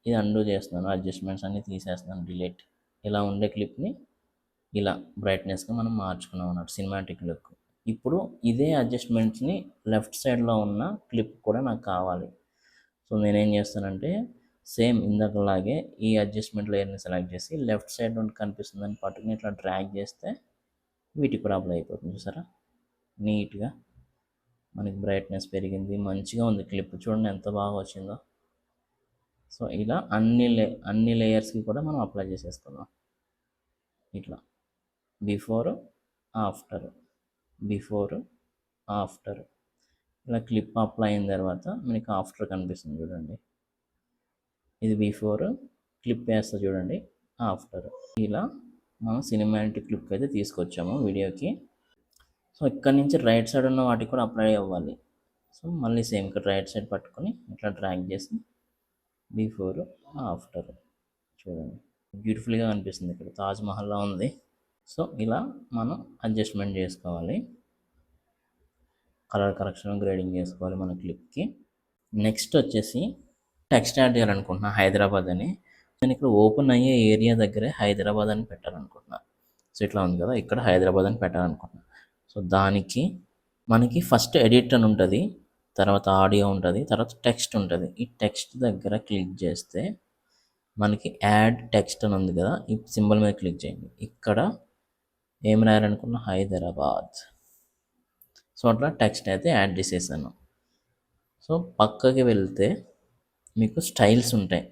[SPEAKER 1] ఇది అండూ చేస్తున్నాను, అడ్జస్ట్మెంట్స్ అన్నీ తీసేస్తున్నాను, డిలీట్. ఇలా ఉండే క్లిప్ని ఇలా బ్రైట్నెస్గా మనం మార్చుకున్నాం అన్నట్టు, సినిమాటిక్ లుక్. ఇప్పుడు ఇదే అడ్జస్ట్మెంట్స్ని లెఫ్ట్ సైడ్లో ఉన్న క్లిప్ కూడా నాకు కావాలి. సో నేనేం చేస్తానంటే సేమ్ ఇందాకలాగే ఈ అడ్జస్ట్మెంట్ లేయర్ని సెలెక్ట్ చేసి లెఫ్ట్ సైడ్ నుండి కనిపిస్తుందని పట్టుకుని ఇట్లా డ్రాగ్ చేస్తే వీటికి కూడా అప్లై అయిపోతుంది. చూసారా, నీట్గా మనకి బ్రైట్నెస్ పెరిగింది, మంచిగా ఉంది క్లిప్. చూడండి ఎంత బాగా వచ్చిందో. సో ఇలా అన్ని లేయర్స్కి కూడా మనం అప్లై చేసేసుకుందాం. ఇట్లా బిఫోర్ ఆఫ్టర్, బిఫోర్ ఆఫ్టర్, ఇలా క్లిప్ అప్లై అయిన తర్వాత మనకి ఆఫ్టర్ కనిపిస్తుంది చూడండి. ఇది బిఫోర్, క్లిప్ వేస్తా చూడండి ఆఫ్టర్. ఇలా మనం సినిమాటిక్ లుక్ అయితే తీసుకొచ్చాము వీడియోకి. సో ఇక్కడ నుంచి రైట్ సైడ్ ఉన్న వాటికి కూడా అప్లై అవ్వాలి. సో మళ్ళీ సేమ్ ఇక్కడ రైట్ సైడ్ పట్టుకొని ఇట్లా డ్రాగ్ చేసి బిఫోర్ ఆఫ్టర్ చూడండి, బ్యూటిఫుల్గా అనిపిస్తుంది. ఇక్కడ తాజ్మహల్లా ఉంది. సో ఇలా మనం అడ్జస్ట్మెంట్ చేసుకోవాలి, కలర్ కరెక్షన్ గ్రేడింగ్ చేసుకోవాలి మన క్లిప్కి. నెక్స్ట్ వచ్చేసి టెక్స్ట్ యాడ్ చేయాలనుకుంటున్నా హైదరాబాద్ అని. నేను ఇక్కడ ఓపెన్ అయ్యే ఏరియా దగ్గరే హైదరాబాద్ అని పెట్టాలనుకుంటున్నా. సో ఇట్లా ఉంది కదా, ఇక్కడ హైదరాబాద్ అని పెట్టాలనుకుంటున్నా. సో దానికి మనకి ఫస్ట్ ఎడిట్ అని ఉంటుంది, తర్వాత ఆడియో ఉంటుంది, తర్వాత టెక్స్ట్ ఉంటుంది. ఈ టెక్స్ట్ దగ్గర క్లిక్ చేస్తే మనకి యాడ్ టెక్స్ట్ అని ఉంది కదా, ఈ సింబల్ మీద క్లిక్ చేయండి. ఇక్కడ ఏం రాయాలనుకున్నా హైదరాబాద్. సో అట్లా టెక్స్ట్ అయితే యాడ్ చేసేసాను. సో పక్కకి వెళ్తే మీకు స్టైల్స్ ఉంటాయి.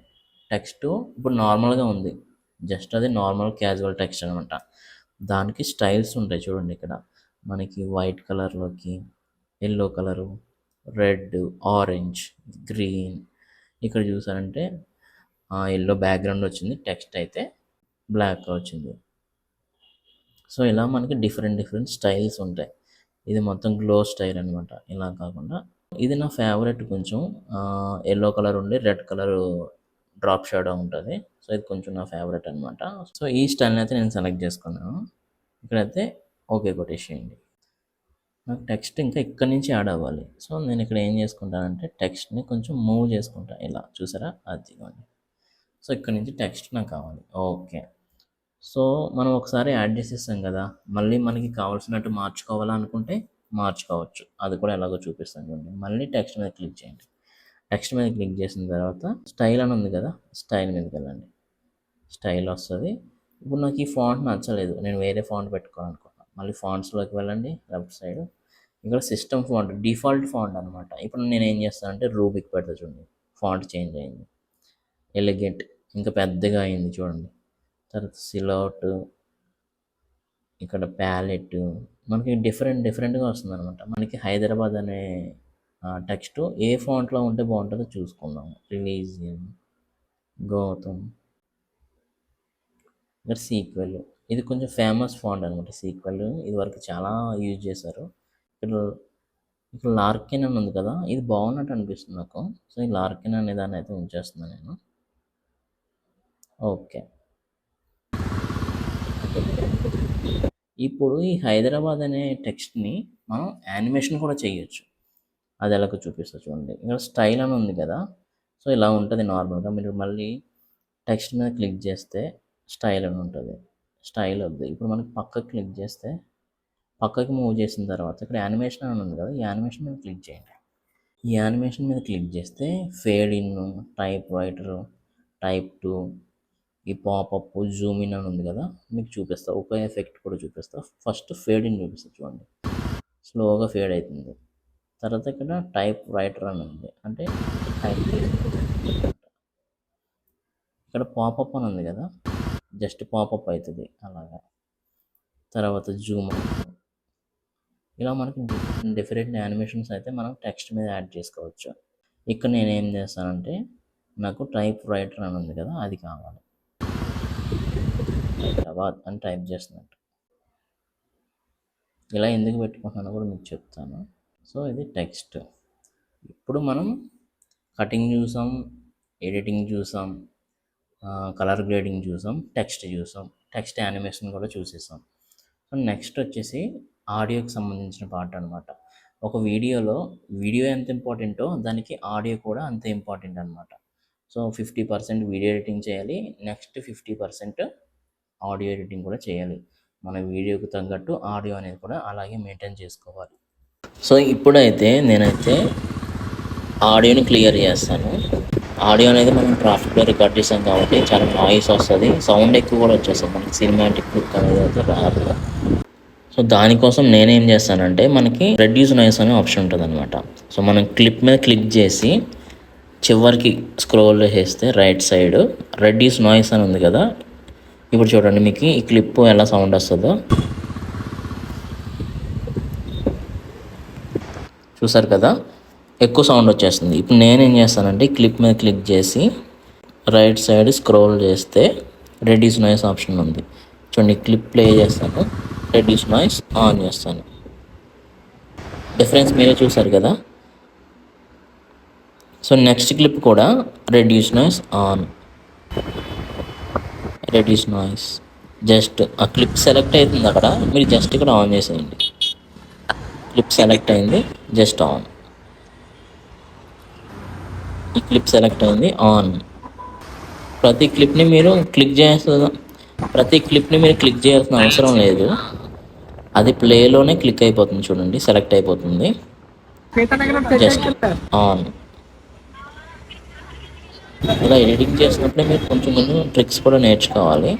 [SPEAKER 1] టెక్స్ట్ ఇప్పుడు నార్మల్గా ఉంది, జస్ట్ అది నార్మల్ క్యాజువల్ టెక్స్ట్ అనమాట. దానికి స్టైల్స్ ఉంటాయి చూడండి. ఇక్కడ మనకి వైట్ కలర్లోకి yellow colour, red, orange, green. ఇక్కడ చూసారంటే ఎల్లో బ్యాక్గ్రౌండ్ వచ్చింది, టెక్స్ట్ అయితే బ్లాక్ వచ్చింది. సో ఇలా మనకి డిఫరెంట్ స్టైల్స్ ఉంటాయి. ఇది మొత్తం గ్లో స్టైల్ అనమాట. ఇలా కాకుండా ఇది నా ఫేవరెట్, కొంచెం ఎల్లో కలర్ ఉండి రెడ్ కలర్ డ్రాప్ షాడో ఉంటుంది. సో ఇది కొంచెం నా ఫేవరెట్ అనమాట. సో ఈ స్టైల్ని అయితే నేను సెలెక్ట్ చేసుకున్నాను. ఇక్కడైతే ఓకే కొట్టేసేయండి. నాకు టెక్స్ట్ ఇంకా ఇక్కడ నుంచి యాడ్ అవ్వాలి. సో నేను ఇక్కడ ఏం చేసుకుంటానంటే టెక్స్ట్ని కొంచెం మూవ్ చేసుకుంటాను. ఇలా చూసారా, అదిగోండి. సో ఇక్కడ నుంచి టెక్స్ట్ నాకు కావాలి. ఓకే. సో మనం ఒకసారి యాడ్ చేసేస్తాం కదా, మళ్ళీ మనకి కావాల్సినట్టు మార్చుకోవాలనుకుంటే మార్చుకోవచ్చు. అది కూడా ఎలాగో చూపిస్తాను చూడండి. మళ్ళీ టెక్స్ట్ మీద క్లిక్ చేయండి. టెక్స్ట్ మీద క్లిక్ చేసిన తర్వాత స్టైల్ అని ఉంది కదా, స్టైల్ మీదకి వెళ్ళండి. స్టైల్ వస్తుంది. ఇప్పుడు నాకు ఈ ఫాంట్ నచ్చలేదు, నేను వేరే ఫాంట్ పెట్టుకోవాలనుకుంటున్నాను. మళ్ళీ ఫాంట్స్లోకి వెళ్ళండి లెఫ్ట్ సైడ్. ఇక్కడ సిస్టమ్ ఫాంట్ డిఫాల్ట్ ఫాంట్ అనమాట. ఇప్పుడు నేను ఏం చేస్తానంటే రూబిక్ పెడతా చూడండి. ఫాంట్ చేంజ్ అయింది, ఎలిగెంట్ ఇంకా పెద్దగా అయింది చూడండి. తర్వాత సిలౌట్, ఇక్కడ ప్యాలెట్, మనకి డిఫరెంట్గా వస్తుంది అనమాట. మనకి హైదరాబాద్ అనే టెక్స్ట్ ఏ ఫాంట్లో ఉంటే బాగుంటుందో చూసుకుందాం. రిలీజియన్, గౌతమ్, ఇక్కడ సీక్వెల్. ఇది కొంచెం ఫేమస్ ఫాంట్ అనమాట సీక్వెల్, ఇది వరకు చాలా యూజ్ చేశారు. ఇక్కడ లార్కిన్ అని ఉంది కదా, ఇది బాగున్నట్టు అనిపిస్తుంది నాకు. సో ఈ లార్కిన్ అనే దాన్ని అయితే ఉంచేస్తున్నాను నేను. ఓకే. ఇప్పుడు ఈ హైదరాబాద్ అనే టెక్స్ట్ని మనం యానిమేషన్ కూడా చేయొచ్చు. అది ఎలాగో చూపిస్తా చూడండి. ఇక్కడ స్టైల్ అని ఉంది కదా, సో ఇలా ఉంటుంది నార్మల్గా. మీరు మళ్ళీ టెక్స్ట్ మీద క్లిక్ చేస్తే స్టైల్ అని ఉంటుంది. స్టైల్ వద్దు, ఇప్పుడు మనకి పక్కకి క్లిక్ చేస్తే పక్కకి మూవ్ చేసిన తర్వాత ఇక్కడ యానిమేషన్ అని ఉంది కదా, ఈ యానిమేషన్ మీద క్లిక్ చేయండి. ఈ యానిమేషన్ మీద క్లిక్ చేస్తే fade in, type writer, type 2, ఈ పాపప్, జూమ్ ఇన్ అని ఉంది కదా, మీకు చూపిస్తా. ఒక ఎఫెక్ట్ కూడా చూపిస్తా. ఫస్ట్ ఫేడ్ ఇన్ చూపిస్తా చూడండి, స్లోగా ఫేడ్ అవుతుంది. తర్వాత ఇక్కడ టైప్ రైటర్ అని ఉంది, అంటే టైప్ ఇక్కడ పాపప్ అని ఉంది కదా, జస్ట్ పాపప్ అవుతుంది అలాగా. తర్వాత జూమ్, ఇలా మనకి డిఫరెంట్ యానిమేషన్స్ అయితే మనం టెక్స్ట్ మీద యాడ్ చేసుకోవచ్చు. ఇక్కడ నేను ఏం చేస్తానంటే నాకు టైప్ రైటర్ అని ఉంది కదా, అది కావాలి. హైదరాబాద్ అని టైప్ చేస్తున్నట్టు. ఇలా ఎందుకు పెట్టుకుంటున్నానో కూడా మీకు చెప్తాను. సో ఇది టెక్స్ట్. ఇప్పుడు మనం కటింగ్ చూసాం, ఎడిటింగ్ చూసాం, కలర్ గ్రేడింగ్ చూసాం, టెక్స్ట్ చూసాం, టెక్స్ట్ యానిమేషన్ కూడా చూసేసాం. సో నెక్స్ట్ వచ్చేసి ఆడియోకి సంబంధించిన పార్ట్ అనమాట. ఒక వీడియోలో వీడియో ఎంత ఇంపార్టెంటో దానికి ఆడియో కూడా అంతే ఇంపార్టెంట్ అనమాట. సో 50% వీడియో ఎడిటింగ్ చేయాలి, నెక్స్ట్ 50% ఆడియో ఎడిటింగ్ కూడా చేయాలి. మన వీడియోకి తగ్గట్టు ఆడియో అనేది కూడా అలాగే మెయింటైన్ చేసుకోవాలి. సో ఇప్పుడైతే నేనైతే ఆడియోని క్లియర్ చేస్తాను. ఆడియో అనేది మనం ట్రాఫిక్లో రికార్డ్ చేసాం కాబట్టి చాలా నాయిస్ వస్తుంది, సౌండ్ ఎక్కువ కూడా వచ్చేస్తుంది, మనకి సినిమాటిక్ లుక్ అనేది అయితే రాదు. సో దానికోసం నేనేం చేస్తానంటే మనకి రెడ్యూస్ నాయిస్ అనే ఆప్షన్ ఉంటుంది అనమాట. సో మనం క్లిప్ మీద క్లిక్ చేసి చివరికి స్క్రోల్ చేస్తే రైట్ సైడ్ రెడ్యూస్ నాయిస్ అని ఉంది కదా. ఇప్పుడు చూడండి మీకు ఈ క్లిప్ ఎలా సౌండ్ వస్తుందో చూసారు కదా, ఎక్కువ సౌండ్ వచ్చేస్తుంది. ఇప్పుడు నేనేం చేస్తానంటే క్లిప్ మీద క్లిక్ చేసి రైట్ సైడ్ స్క్రోల్ చేస్తే రెడ్యూస్ నాయిస్ ఆప్షన్ ఉంది చూడండి. క్లిప్ ప్లే చేస్తాను, రెడ్యూస్ నాయిస్ ఆన్ చేస్తాను. డిఫరెన్స్ మీరే చూసారు కదా. సో నెక్స్ట్ క్లిప్ కూడా reduce noise on, reduce noise. Just ఆ క్లిప్ సెలెక్ట్ అవుతుంది అక్కడ, మీరు జస్ట్ ఇక్కడ ఆన్ చేసేయండి. క్లిప్ సెలెక్ట్ అయింది, జస్ట్ ఆన్. ఈ క్లిప్ సెలెక్ట్ అయింది, ఆన్. ప్రతి క్లిప్ని మీరు క్లిక్ చేయాల్సిన అవసరం లేదు, అది ప్లేలోనే క్లిక్ అయిపోతుంది చూడండి, సెలెక్ట్ అయిపోతుంది, జస్ట్ ఆన్. ఇలా ఎడిటింగ్ చేసినప్పుడే మీరు కొంచెం ట్రిక్స్ కూడా నేర్చుకోవాలి.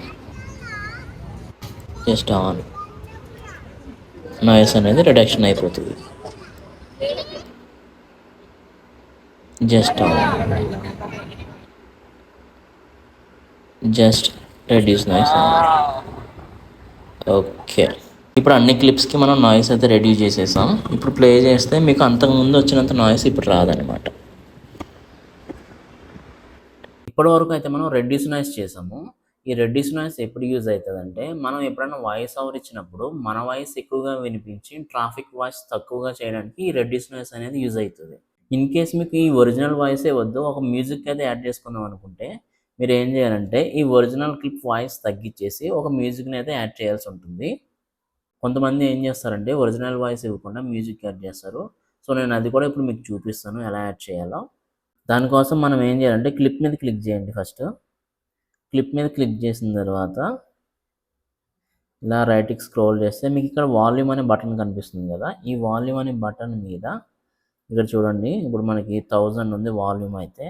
[SPEAKER 1] జస్ట్ ఆన్, నాయిస్ అనేది రిడక్షన్ అయిపోతుంది. Just on, just reduce noise. Okay, ఇప్పుడు అన్ని క్లిప్స్కి మనం నాయిస్ అయితే రెడ్యూస్ చేసేసాం. ఇప్పుడు ప్లే చేస్తే మీకు అంతకుముందు వచ్చినంత నాయిస్ ఇప్పుడు రాదనమాట. ఇప్పటి వరకు అయితే మనం రెడ్యూస్ నాయిస్ చేసాము. ఈ రెడ్యూస్ నాయిస్ ఎప్పుడు యూజ్ అవుతుంది అంటే మనం ఎప్పుడైనా వాయిస్ ఓవర్ ఇచ్చినప్పుడు మన వాయిస్ ఎక్కువగా వినిపించి ట్రాఫిక్ వాయిస్ తక్కువగా చేయడానికి ఈ రెడ్యూస్ నాయిస్ అనేది యూజ్ అవుతుంది. ఇన్ కేస్ మీకు ఈ ఒరిజినల్ వాయిసే వద్దు, ఒక మ్యూజిక్ అయితే యాడ్ చేసుకుందాం అనుకుంటే మీరు ఏం చేయాలంటే ఈ ఒరిజినల్ క్లిప్ వాయిస్ తగ్గించేసి ఒక మ్యూజిక్ని అయితే యాడ్ చేయాల్సి ఉంటుంది. కొంతమంది ఏం చేస్తారంటే ఒరిజినల్ వాయిస్ ఇవ్వకుండా మ్యూజిక్ యాడ్ చేస్తారు. సో నేను అది కూడా ఇప్పుడు మీకు చూపిస్తాను ఎలా యాడ్ చేయాలో. దానికోసం మనం ఏం చేయాలంటే క్లిప్ మీద క్లిక్ చేయండి. ఫస్ట్ క్లిప్ మీద క్లిక్ చేసిన తర్వాత ఇలా రైట్కి స్క్రోల్ చేస్తే మీకు ఇక్కడ వాల్యూమ్ అనే బటన్ కనిపిస్తుంది కదా. ఈ వాల్యూమ్ అనే బటన్ మీద ఇక్కడ చూడండి, ఇప్పుడు మనకి 1000 ఉంది వాల్యూమ్ అయితే,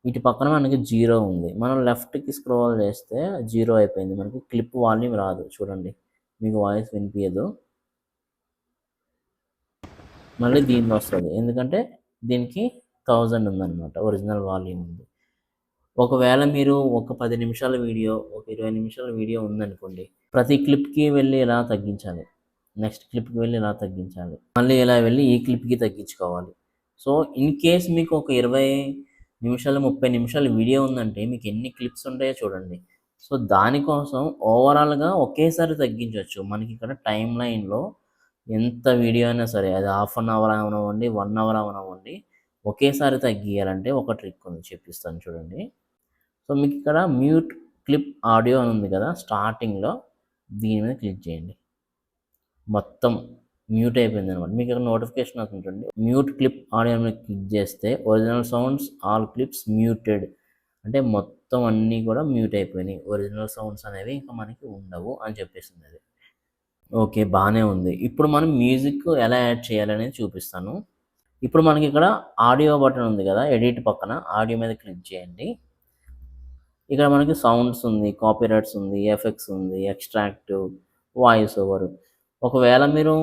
[SPEAKER 1] ఇటు పక్కన మనకి 0 ఉంది. మనం లెఫ్ట్కి స్క్రోల్ చేస్తే 0 అయిపోయింది, మనకి క్లిప్ వాల్యూమ్ రాదు చూడండి, మీకు వాయిస్ వినిపించదు. మళ్ళీ దీనిలో వస్తుంది, ఎందుకంటే దీనికి 1000 ఉందన్నమాట, ఒరిజినల్ వాల్యూమ్ ఉంది. ఒకవేళ మీరు ఒక 10 నిమిషాల వీడియో, ఒక 20 నిమిషాల వీడియో ఉందనుకోండి, ప్రతి క్లిప్కి వెళ్ళి ఇలా తగ్గించాలి, నెక్స్ట్ క్లిప్కి వెళ్ళి ఇలా తగ్గించాలి, మళ్ళీ ఇలా వెళ్ళి ఈ క్లిప్కి తగ్గించుకోవాలి. సో ఇన్ కేస్ మీకు ఒక 20 నిమిషాలు 30 నిమిషాల వీడియో ఉందంటే మీకు ఎన్ని క్లిప్స్ ఉంటాయో చూడండి. సో దానికోసం ఓవరాల్గా ఒకేసారి తగ్గించవచ్చు. మనకి ఇక్కడ టైం లైన్లో ఎంత వీడియో అయినా సరే, అది హాఫ్ అన్ అవర్ అవనివ్వండి, 1 అవర్ అవనివ్వండి, ఒకేసారి తగ్గియాలంటే ఒక ట్రిక్ ఉంది, చెప్పిస్తాను చూడండి. సో మీకు ఇక్కడ మ్యూట్ క్లిప్ ఆడియో అని ఉంది కదా, స్టార్టింగ్లో దీని మీద క్లిక్ చేయండి. మొత్తం మ్యూట్ అయిపోయింది అనమాట. మీకు ఇక్కడ నోటిఫికేషన్ అవుతుంటుంది, మ్యూట్ క్లిప్ ఆడియో మీద క్లిక్ చేస్తే original sounds all clips muted, అంటే మొత్తం అన్నీ కూడా మ్యూట్ అయిపోయినాయి, ఒరిజినల్ సౌండ్స్ అనేవి ఇంకా మనకి ఉండవు అని చెప్పేసింది అది. ఓకే, బాగానే ఉంది. ఇప్పుడు మనం మ్యూజిక్ ఎలా యాడ్ చేయాలనేది చూపిస్తాను. ఇప్పుడు మనకి ఇక్కడ ఆడియో బటన్ ఉంది కదా, ఎడిట్ పక్కన ఆడియో మీద క్లిక్ చేయండి. ఇక్కడ మనకి సౌండ్స్ ఉంది, కాపీరైట్స్ ఉంది, ఎఫెక్ట్స్ ఉంది, ఎక్స్ట్రాక్ట్, వాయిస్ ఓవర్. ఒకవేళ మీరు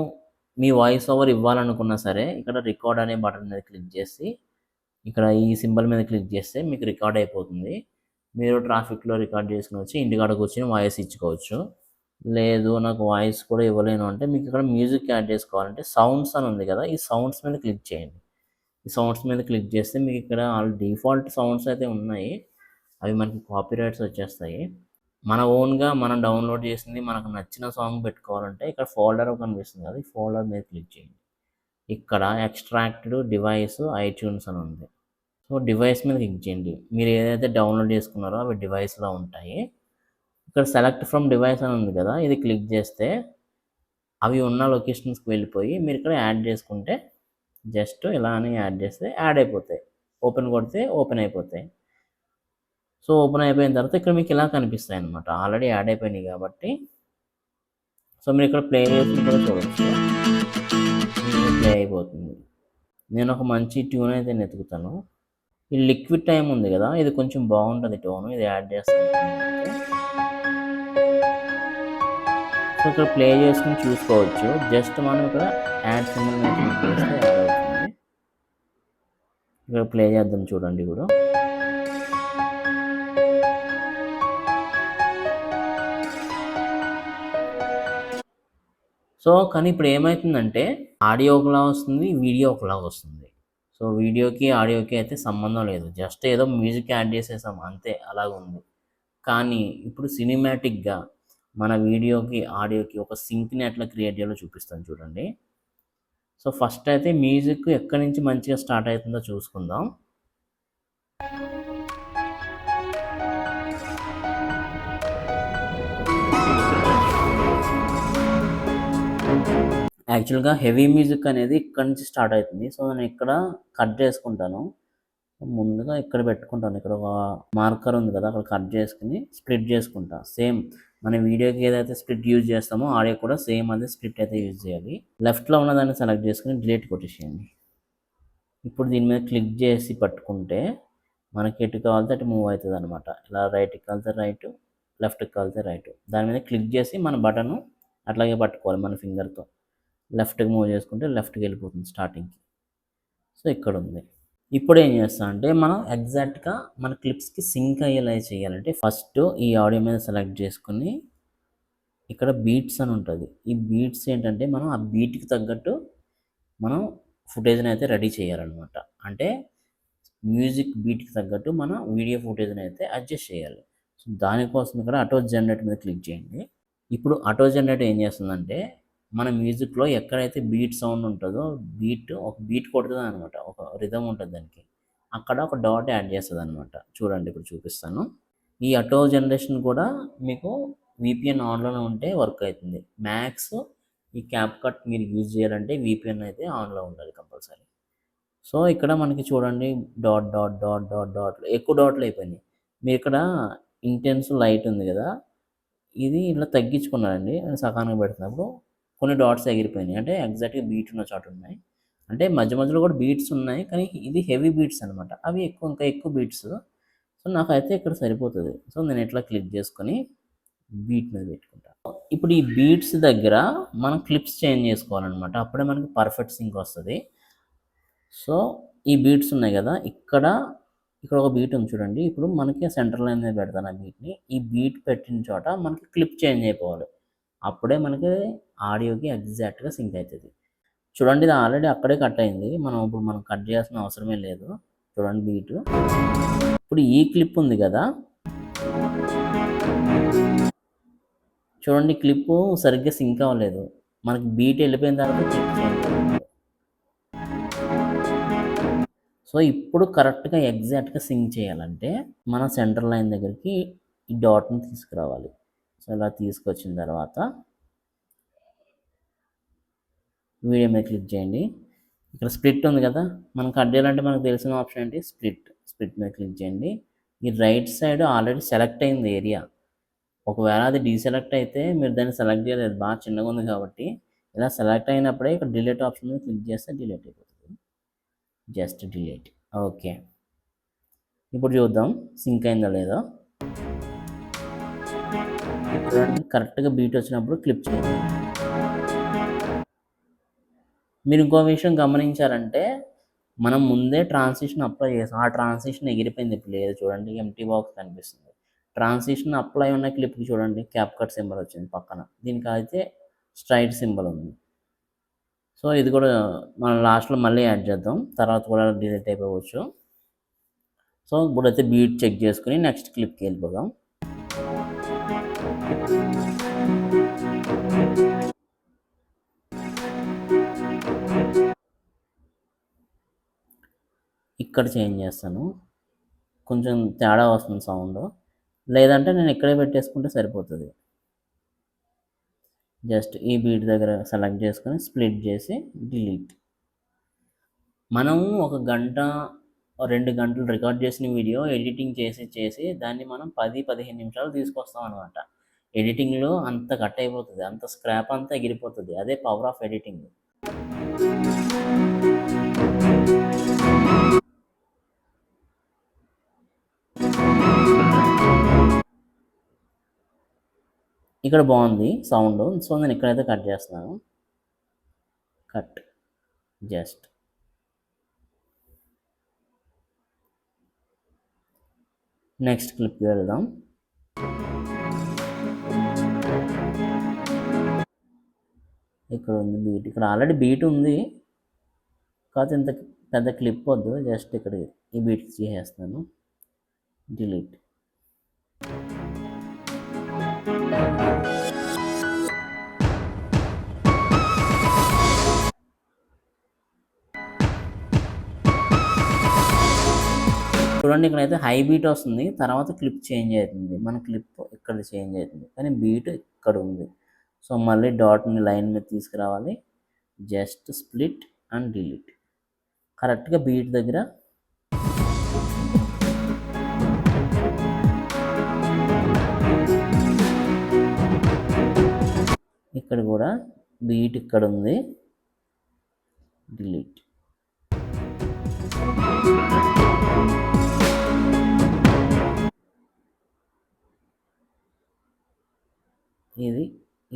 [SPEAKER 1] మీ వాయిస్ ఓవర్ ఇవ్వాలనుకున్నా సరే ఇక్కడ రికార్డ్ అనే బటన్ మీద క్లిక్ చేసి ఇక్కడ ఈ సింబల్ మీద క్లిక్ చేస్తే మీకు రికార్డ్ అయిపోతుంది. మీరు ట్రాఫిక్లో రికార్డ్ చేసుకుని వచ్చి ఇంటికాడ కూర్చొని వాయిస్ ఇచ్చుకోవచ్చు. లేదు నాకు వాయిస్ కూడా ఇవ్వలేను అంటే మీకు ఇక్కడ మ్యూజిక్ యాడ్ చేసుకోవాలంటే సౌండ్స్ అని ఉంది కదా, ఈ సౌండ్స్ మీద క్లిక్ చేయండి. ఈ సౌండ్స్ మీద క్లిక్ చేస్తే మీకు ఇక్కడ ఆల్ డిఫాల్ట్ సౌండ్స్ అయితే ఉన్నాయి, అవి మనకి కాపీరైట్స్ వచ్చేస్తాయి. మన ఓన్గా మనం డౌన్లోడ్ చేసింది మనకు నచ్చిన సాంగ్ పెట్టుకోవాలంటే ఇక్కడ ఫోల్డర్ కనిపిస్తుంది కదా, ఈ ఫోల్డర్ మీద క్లిక్ చేయండి. ఇక్కడ ఎక్స్ట్రాక్టెడ్ డివైస్ ఐట్యూన్స్ అని ఉంది. సో డివైస్ మీద క్లిక్ చేయండి. మీరు ఏదైతే డౌన్లోడ్ చేసుకున్నారో అవి డివైస్లో ఉంటాయి. ఇక్కడ సెలెక్ట్ ఫ్రమ్ డివైస్ అని ఉంది కదా, ఇది క్లిక్ చేస్తే అవి ఉన్న లొకేషన్స్కి వెళ్ళిపోయి మీరు ఇక్కడ యాడ్ చేసుకుంటే జస్ట్ ఇలా అని యాడ్ చేస్తే యాడ్ అయిపోతాయి. ఓపెన్ కొడితే ఓపెన్ అయిపోతాయి. సో ఓపెన్ అయిపోయిన తర్వాత ఇక్కడ మీకు ఇలా కనిపిస్తాయి అనమాట, ఆల్రెడీ యాడ్ అయిపోయినాయి కాబట్టి సో మీరు ఇక్కడ ప్లే చేసి కూడా చూడొచ్చు, ప్లే అయిపోతుంది. నేను ఒక మంచి ట్యూన్ అయితే వెతుకుతాను. ఈ లిక్విడ్ టైం ఉంది కదా, ఇది కొంచెం బాగుంటుంది టోన్, ఇది యాడ్ చేస్తాను నేనైతే. సో ఇక్కడ ప్లే చేసుకుని చూసుకోవచ్చు. జస్ట్ మనం ఇక్కడ యాడ్ సింబల్ మీద క్లిక్ చేస్తే యాడ్ అవుతుంది. ఇక్కడ ప్లే చేద్దాం చూడండి ఇప్పుడు. సో కానీ ఇప్పుడు ఏమవుతుందంటే ఆడియో ఒకలా వస్తుంది, వీడియో ఒకలా వస్తుంది. సో వీడియోకి ఆడియోకి అయితే సంబంధం లేదు, జస్ట్ ఏదో మ్యూజిక్ యాడ్ చేసేసాం అంతే, అలాగుంది. కానీ ఇప్పుడు సినిమాటిక్గా మన వీడియోకి ఆడియోకి ఒక సింక్ని ఎట్లా క్రియేట్ చేయాలో చూపిస్తాను చూడండి. సో ఫస్ట్ అయితే మ్యూజిక్ ఎక్కడి నుంచి మంచిగా స్టార్ట్ అవుతుందో చూసుకుందాం. యాక్చువల్గా హెవీ మ్యూజిక్ అనేది ఇక్కడ నుంచి స్టార్ట్ అవుతుంది. సో నేను ఇక్కడ కట్ చేసుకుంటాను. ముందుగా ఇక్కడ పెట్టుకుంటాను, ఇక్కడ ఒక మార్కర్ ఉంది కదా, అక్కడ కట్ చేసుకుని స్ప్లిట్ చేసుకుంటా. సేమ్ మన వీడియోకి ఏదైతే స్ప్లిట్ యూజ్ చేస్తామో ఆడియో కూడా సేమ్ అదే స్ప్లిట్ అయితే యూజ్ చేయాలి. లెఫ్ట్లో ఉన్నదాన్ని సెలెక్ట్ చేసుకుని డిలీట్ కొట్టేసేయండి. ఇప్పుడు దీని మీద క్లిక్ చేసి పట్టుకుంటే మనకి ఎటు కావాలితే అటు మూవ్ అవుతుంది అనమాట. ఇలా రైట్కి కాలితే రైట్, లెఫ్ట్కి కాలితే రైట్. దాని మీద క్లిక్ చేసి మన బటన్ అట్లాగే పట్టుకోవాలి మన ఫింగర్తో. లెఫ్ట్కి మూవ్ చేసుకుంటే లెఫ్ట్కి వెళ్ళిపోతుంది స్టార్టింగ్కి. సో ఇక్కడ ఉంది. ఇప్పుడు ఏం చేస్తా అంటే మనం ఎగ్జాక్ట్గా మన క్లిప్స్కి సింక్ అయ్యేలా చేయాలంటే ఫస్ట్ ఈ ఆడియో మీద సెలెక్ట్ చేసుకుని ఇక్కడ బీట్స్ అని ఉంటుంది. ఈ బీట్స్ ఏంటంటే మనం ఆ బీట్కి తగ్గట్టు మనం ఫుటేజ్ని అయితే రెడీ చేయాలన్నమాట. అంటే మ్యూజిక్ బీట్కి తగ్గట్టు మన వీడియో ఫుటేజ్ని అయితే అడ్జస్ట్ చేయాలి. సో దానికోసం ఇక్కడ ఆటో జనరేట్ మీద క్లిక్ చేయండి. ఇప్పుడు ఆటో జనరేట్ ఏం చేస్తుందంటే మన మ్యూజిక్లో ఎక్కడైతే బీట్ సౌండ్ ఉంటుందో ఒక బీట్ కొడుతుంది అనమాట, ఒక రిథమ్ ఉంటుంది దానికి, అక్కడ ఒక డాట్ యాడ్ చేస్తుంది అనమాట. చూడండి ఇప్పుడు చూపిస్తాను. ఈ ఆటో జనరేషన్ కూడా మీకు విపిఎన్ ఆన్లోనే ఉంటే వర్క్ అవుతుంది. మ్యాక్స్ ఈ క్యాప్కట్ మీరు యూజ్ చేయాలంటే విపిఎన్ అయితే ఆన్లో ఉండాలి కంపల్సరీ. సో ఇక్కడ మనకి చూడండి డాట్ డాట్ డాట్ డాట్ డాట్లు, ఎక్కువ డాట్లు అయిపోయినాయి. మీరు ఇక్కడ ఇంటెన్స్ లైట్ ఉంది కదా, ఇది ఇలా తగ్గించుకున్నారండి. సకానికి పెడుతున్నప్పుడు కొన్ని డాట్స్ ఎగిరిపోయినాయి, అంటే ఎగ్జాక్ట్గా బీట్ ఉన్న చోట ఉన్నాయి. అంటే మధ్య మధ్యలో కూడా బీట్స్ ఉన్నాయి, కానీ ఇది హెవీ బీట్స్ అనమాట, అవి ఇంకా ఎక్కువ బీట్స్. సో నాకైతే ఇక్కడ సరిపోతుంది. సో నేను ఇట్లా క్లిక్ చేసుకొని బీట్ మీద పెట్టుకుంటాను. ఇప్పుడు ఈ బీట్స్ దగ్గర మనం క్లిప్స్ చేంజ్ చేసుకోవాలన్నమాట, అప్పుడే మనకి పర్ఫెక్ట్ సింక్ వస్తుంది. సో ఈ బీట్స్ ఉన్నాయి కదా, ఇక్కడ ఒక బీట్ ఉంది చూడండి. ఇప్పుడు మనకి సెంటర్ లైన్ మీద పెడతాను ఆ బీట్ని. ఈ బీట్ పెట్టిన చోట మనకి క్లిప్ చేంజ్ అయిపోవాలి, అప్పుడే మనకి ఆడియోకి ఎగ్జాక్ట్గా సింక్ అవుతుంది. చూడండి ఇది ఆల్రెడీ అక్కడే కట్ అయింది, మనం కట్ చేయాల్సిన అవసరమే లేదు. చూడండి బీట్. ఇప్పుడు ఈ క్లిప్ ఉంది కదా, చూడండి క్లిప్ సరిగ్గా సింక్ అవ్వలేదు. మనకి బీట్ వెళ్ళిపోయిన తర్వాత క్లిప్ చేంజ్ అవ్వలేదు. సో ఇప్పుడు కరెక్ట్గా ఎగ్జాక్ట్గా సింక్ చేయాలంటే మన సెంటర్ లైన్ దగ్గరికి ఈ డాట్ని తీసుకురావాలి. సో ఇలా తీసుకొచ్చిన తర్వాత వీడియో మీద క్లిక్ చేయండి. ఇక్కడ స్ప్లిట్ ఉంది కదా, మనం కట్ చేయాలంటే మనకు తెలిసిన ఆప్షన్ ఏంటి, స్ప్లిట్ మీద క్లిక్ చేయండి. ఈ రైట్ సైడ్ ఆల్రెడీ సెలెక్ట్ అయింది ఏరియా. ఒకవేళ అది డీసెలెక్ట్ అయితే మీరు దాన్ని సెలెక్ట్ చేయలేదు, బాగా చిన్నగా ఉంది కాబట్టి. ఇలా సెలెక్ట్ అయినప్పుడే ఇక్కడ డిలీట్ ఆప్షన్ మీద క్లిక్ చేస్తే డిలీట్ అయిపోతుంది. Just delete. ఓకే, ఇప్పుడు చూద్దాం సింక్ అయిందో లేదో. కరెక్ట్గా బీట్ వచ్చినప్పుడు క్లిప్ చేయండి. మీరు ఇంకో విషయం గమనించారంటే మనం ముందే ట్రాన్సిషన్ అప్లై చేసాం, ఆ ట్రాన్సిషన్ ఎగిరిపోయింది. ఇప్పుడు లేదు చూడండి, ఎంటీ బాక్స్ కనిపిస్తుంది. ట్రాన్సిషన్ అప్లై ఉన్న క్లిప్కి చూడండి క్యాప్కట్ సింబల్ వచ్చింది పక్కన, దీనికి అయితే స్ట్రైట్ సింబల్ ఉంది. సో ఇది కూడా మనం లాస్ట్లో మళ్ళీ యాడ్ చేద్దాం, తర్వాత కూడా డిలీట్ అయిపోవచ్చు. సో ఇప్పుడైతే బీట్ చెక్ చేసుకుని నెక్స్ట్ క్లిప్కి వెళ్ళిపోదాం. ఇక్కడ చేంజ్ చేస్తాను, కొంచెం తేడా వస్తుంది సౌండ్, లేదంటే నేను ఇక్కడే పెట్టేసుకుంటే సరిపోతుంది. జస్ట్ ఈ బీట్ దగ్గర సెలెక్ట్ చేసుకొని స్ప్లిట్ చేసి డిలీట్. మనం 1 గంట 2 గంటలు రికార్డ్ చేసిన వీడియో ఎడిటింగ్ చేసి దాన్ని మనం 10-15 నిమిషాలు తీసుకొస్తాం అనమాట. ఎడిటింగ్లో అంత కట్ అయిపోతుంది, అంత స్క్రాప్ అంతా ఎగిరిపోతుంది. అదే పవర్ ఆఫ్ ఎడిటింగ్. ఇక్కడ బాగుంది సౌండ్, సో నేను ఇక్కడైతే కట్ చేస్తున్నాను. కట్ జస్ట్ నెక్స్ట్ క్లిప్కి వెళ్దాం. ఇక్కడ ఉంది బీట్, ఇక్కడ ఆల్రెడీ బీట్ ఉంది, కాకపోతే ఇంత పెద్ద క్లిప్ వద్దు, జస్ట్ ఇక్కడ ఈ బీట్ చేసేస్తాను. డిలీట్. చూడండి ఇక్కడైతే హై బీట్ వస్తుంది, తర్వాత క్లిప్ చేంజ్ అవుతుంది. మన క్లిప్ ఇక్కడ చేంజ్ అవుతుంది, కానీ బీట్ ఇక్కడ ఉంది. సో మళ్ళీ డాట్ని లైన్ మీద తీసుకురావాలి, జస్ట్ స్ప్లిట్ అండ్ డిలీట్. కరెక్ట్గా బీట్ దగ్గర ఇక్కడ కూడా బీట్ ఇక్కడ ఉంది, డిలీట్. ఇది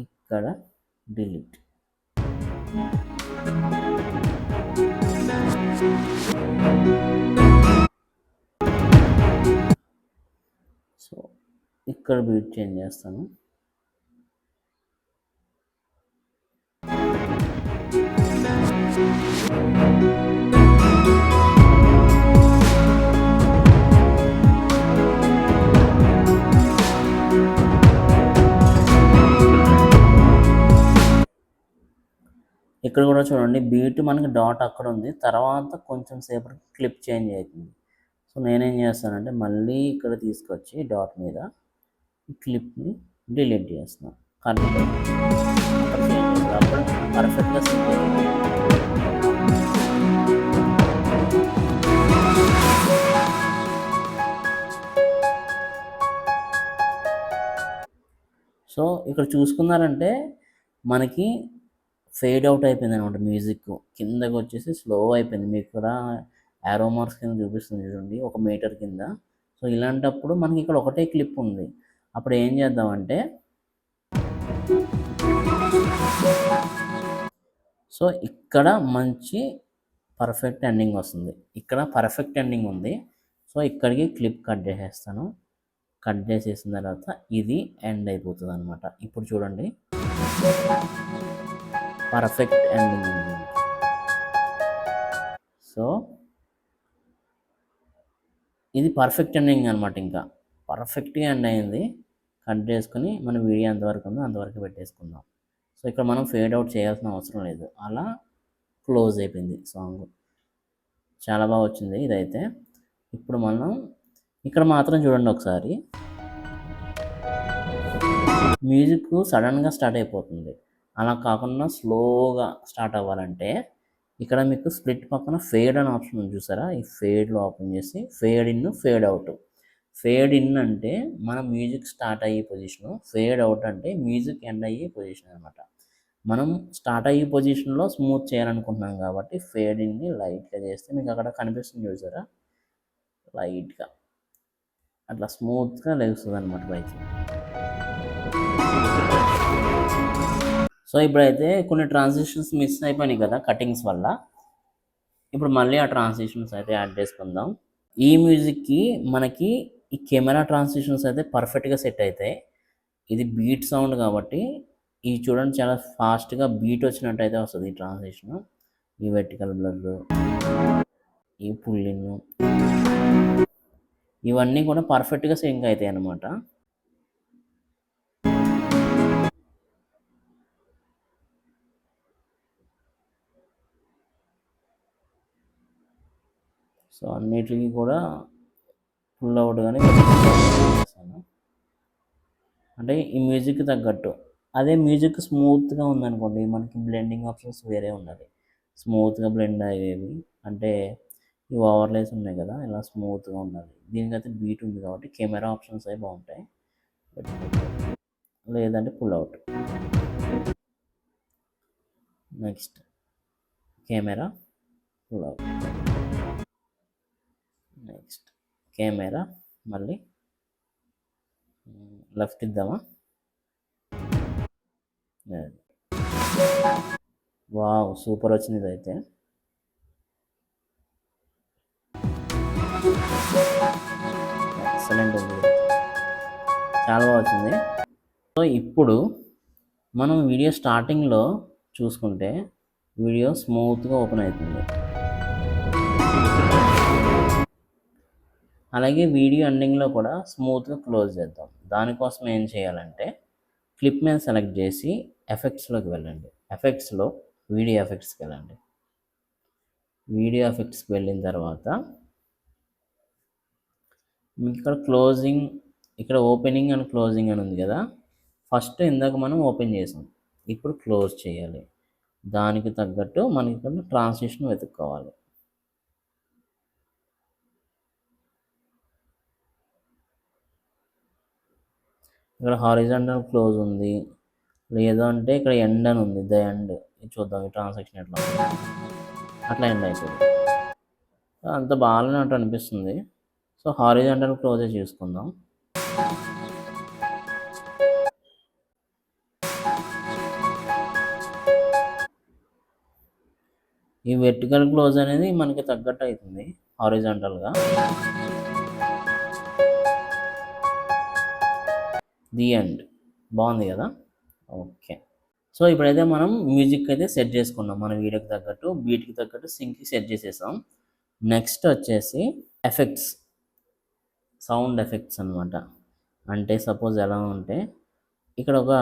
[SPEAKER 1] ఇక్కడ డిలీట్. సో ఇక్కడ బీట్ చేంజ్ చేస్తాను. ఇక్కడ కూడా చూడండి బీట్ మనకి డాట్ అక్కడ ఉంది, తర్వాత కొంచెం సేపటికి క్లిప్ చేంజ్ అవుతుంది. సో నేనేం చేస్తానంటే మళ్ళీ ఇక్కడ తీసుకొచ్చి డాట్ మీద ఈ క్లిప్ని డిలీట్ చేస్తున్నాను. అప్పుడు పర్ఫెక్ట్గా సెట్ అవుతుంది. సో ఇక్కడ చూసుకున్నారంటే మనకి ఫేడ్ అవుట్ అయిపోయింది అనమాట. మ్యూజిక్ కిందకి వచ్చేసి స్లో అయిపోయింది. మీకు కూడా యారో మార్క్స్ కింద చూపిస్తుంది చూడండి, 1 మీటర్ కింద. సో ఇలాంటప్పుడు మనకి ఇక్కడ ఒకటే క్లిప్ ఉంది. అప్పుడు ఏం చేద్దామంటే సో ఇక్కడ మంచి పర్ఫెక్ట్ ఎండింగ్ వస్తుంది. ఇక్కడ పర్ఫెక్ట్ ఎండింగ్ ఉంది. సో ఇక్కడికి క్లిప్ కట్ చేసేస్తాను. కట్ చేసేసిన తర్వాత ఇది ఎండ్ అయిపోతుంది అనమాట. ఇప్పుడు చూడండి పర్ఫెక్ట్ ఎండింగ్ ఉంది. సో ఇది పర్ఫెక్ట్ ఎండింగ్ అనమాట. ఇంకా పర్ఫెక్ట్గా ఎండ్ అయింది. కట్ చేసుకుని మన వీడియో ఎంతవరకు ఉందో అంతవరకు పెట్టేసుకుందాం. సో ఇక్కడ మనం ఫేడ్ అవుట్ చేయాల్సిన అవసరం లేదు, అలా క్లోజ్ అయిపోయింది సాంగ్. చాలా బాగా వచ్చింది ఇదైతే. ఇప్పుడు మనం ఇక్కడ మాత్రం చూడండి ఒకసారి, మ్యూజిక్ సడన్గా స్టార్ట్ అయిపోతుంది. అలా కాకుండా స్లోగా స్టార్ట్ అవ్వాలంటే ఇక్కడ మీకు స్ప్లిట్ పక్కన ఫేడ్ అనే ఆప్షన్ ఉంది చూసారా, ఈ ఫేడ్లో ఓపెన్ చేసి fade in fade out. Fade in అంటే మన మ్యూజిక్ స్టార్ట్ అయ్యే పొజిషను, ఫేడ్ అవుట్ అంటే మ్యూజిక్ ఎండ్ అయ్యే పొజిషన్ అనమాట. మనం స్టార్ట్ అయ్యే పొజిషన్లో స్మూత్ చేయాలనుకుంటున్నాం కాబట్టి ఫేడ్ ఇన్ని లైట్గా చేస్తే మీకు అక్కడ కనిపిస్తుంది చూసారా, లైట్గా అట్లా స్మూత్గా లేస్తుంది అనమాట బైక్. సో ఇప్పుడైతే కొన్ని ట్రాన్సిషన్స్ మిస్ అయిపోయినాయి కదా కటింగ్స్ వల్ల. ఇప్పుడు మళ్ళీ ఆ ట్రాన్సిషన్స్ అయితే యాడ్ చేసుకుందాం. ఈ మ్యూజిక్కి మనకి ఈ కెమెరా ట్రాన్సిషన్స్ అయితే పర్ఫెక్ట్గా సెట్ అవుతాయి. ఇది బీట్ సౌండ్ కాబట్టి ఈ చూడండి చాలా ఫాస్ట్గా బీట్ వచ్చినట్టు అయితే వస్తుంది ఈ ట్రాన్సిషన్. ఈ వెర్టికల్ బ్లర్, ఈ పుల్లింగ్, ఇవన్నీ కూడా పర్ఫెక్ట్గా సింక్ అవుతాయి అన్నమాట. సో అన్నిటికీ కూడా ఫుల్ అవుట్గానే చేస్తాను, అంటే ఈ మ్యూజిక్ తగ్గట్టు. అదే మ్యూజిక్ స్మూత్గా ఉందనుకోండి, మనకి బ్లెండింగ్ ఆప్షన్స్ వేరే ఉండాలి. స్మూత్గా బ్లెండ్ అయ్యేవి అంటే ఈ ఓవర్లేస్ ఉన్నాయి కదా, ఇలా స్మూత్గా ఉండాలి. దీనికైతే బీట్ ఉంది కాబట్టి కెమెరా ఆప్షన్స్ అవి బాగుంటాయి. లేదంటే pull out. Next camera pull out. Next camera మళ్ళీ లెఫ్ట్ ఇద్దామా? వావ్, సూపర్ వచ్చింది ఇదైతే. ఎక్సలెంట్ ఉంది, చాలా బాగా వచ్చింది. సో ఇప్పుడు మనం వీడియో స్టార్టింగ్లో చూసుకుంటే వీడియో స్మూత్గా ఓపెన్ అవుతుంది. అలాగే వీడియో ఎండింగ్లో కూడా స్మూత్గా క్లోజ్ చేద్దాం. దానికోసం ఏం చేయాలంటే క్లిప్ మీద సెలెక్ట్ చేసి ఎఫెక్ట్స్లోకి వెళ్ళండి. ఎఫెక్ట్స్లో వీడియో ఎఫెక్ట్స్కి వెళ్ళండి. వీడియో ఎఫెక్ట్స్కి వెళ్ళిన తర్వాత మీకు ఇక్కడ క్లోజింగ్, ఇక్కడ ఓపెనింగ్ అండ్ క్లోజింగ్ అని ఉంది కదా. ఫస్ట్ ఇందాక మనం ఓపెన్ చేసాం, ఇప్పుడు క్లోజ్ చేయాలి. దానికి తగ్గట్టు మనకి ఇక్కడ ట్రాన్సిషన్ వెతుక్కోవాలి. ఇక్కడ హారిజాంటల్ క్లోజ్ ఉంది, లేదు అంటే ఇక్కడ ఎండ్ అని ఉంది, ద ఎండ్. చూద్దాం ఈ ట్రాన్సాక్షన్ ఎట్లా, అట్లా ఎండ్ అవుతుంది. అంత బాగాలేనట్టు అనిపిస్తుంది. సో హారిజాంటల్ క్లోజే చూసుకుందాం. ఈ వెర్టికల్ క్లోజ్ అనేది మనకి తగ్గట్టు అవుతుంది హారిజాంటల్గా. ది ఎండ్, బాగుంది కదా. ఓకే, సో ఇప్పుడైతే మనం మ్యూజిక్ అయితే సెట్ చేసుకున్నాం. మన వీడియోకి తగ్గట్టు, బీట్కి తగ్గట్టు సింక్కి సెట్ చేసేసాం. నెక్స్ట్ వచ్చేసి ఎఫెక్ట్స్, సౌండ్ ఎఫెక్ట్స్ అనమాట. అంటే సపోజ్ ఎలా ఉంటే ఇక్కడ ఒక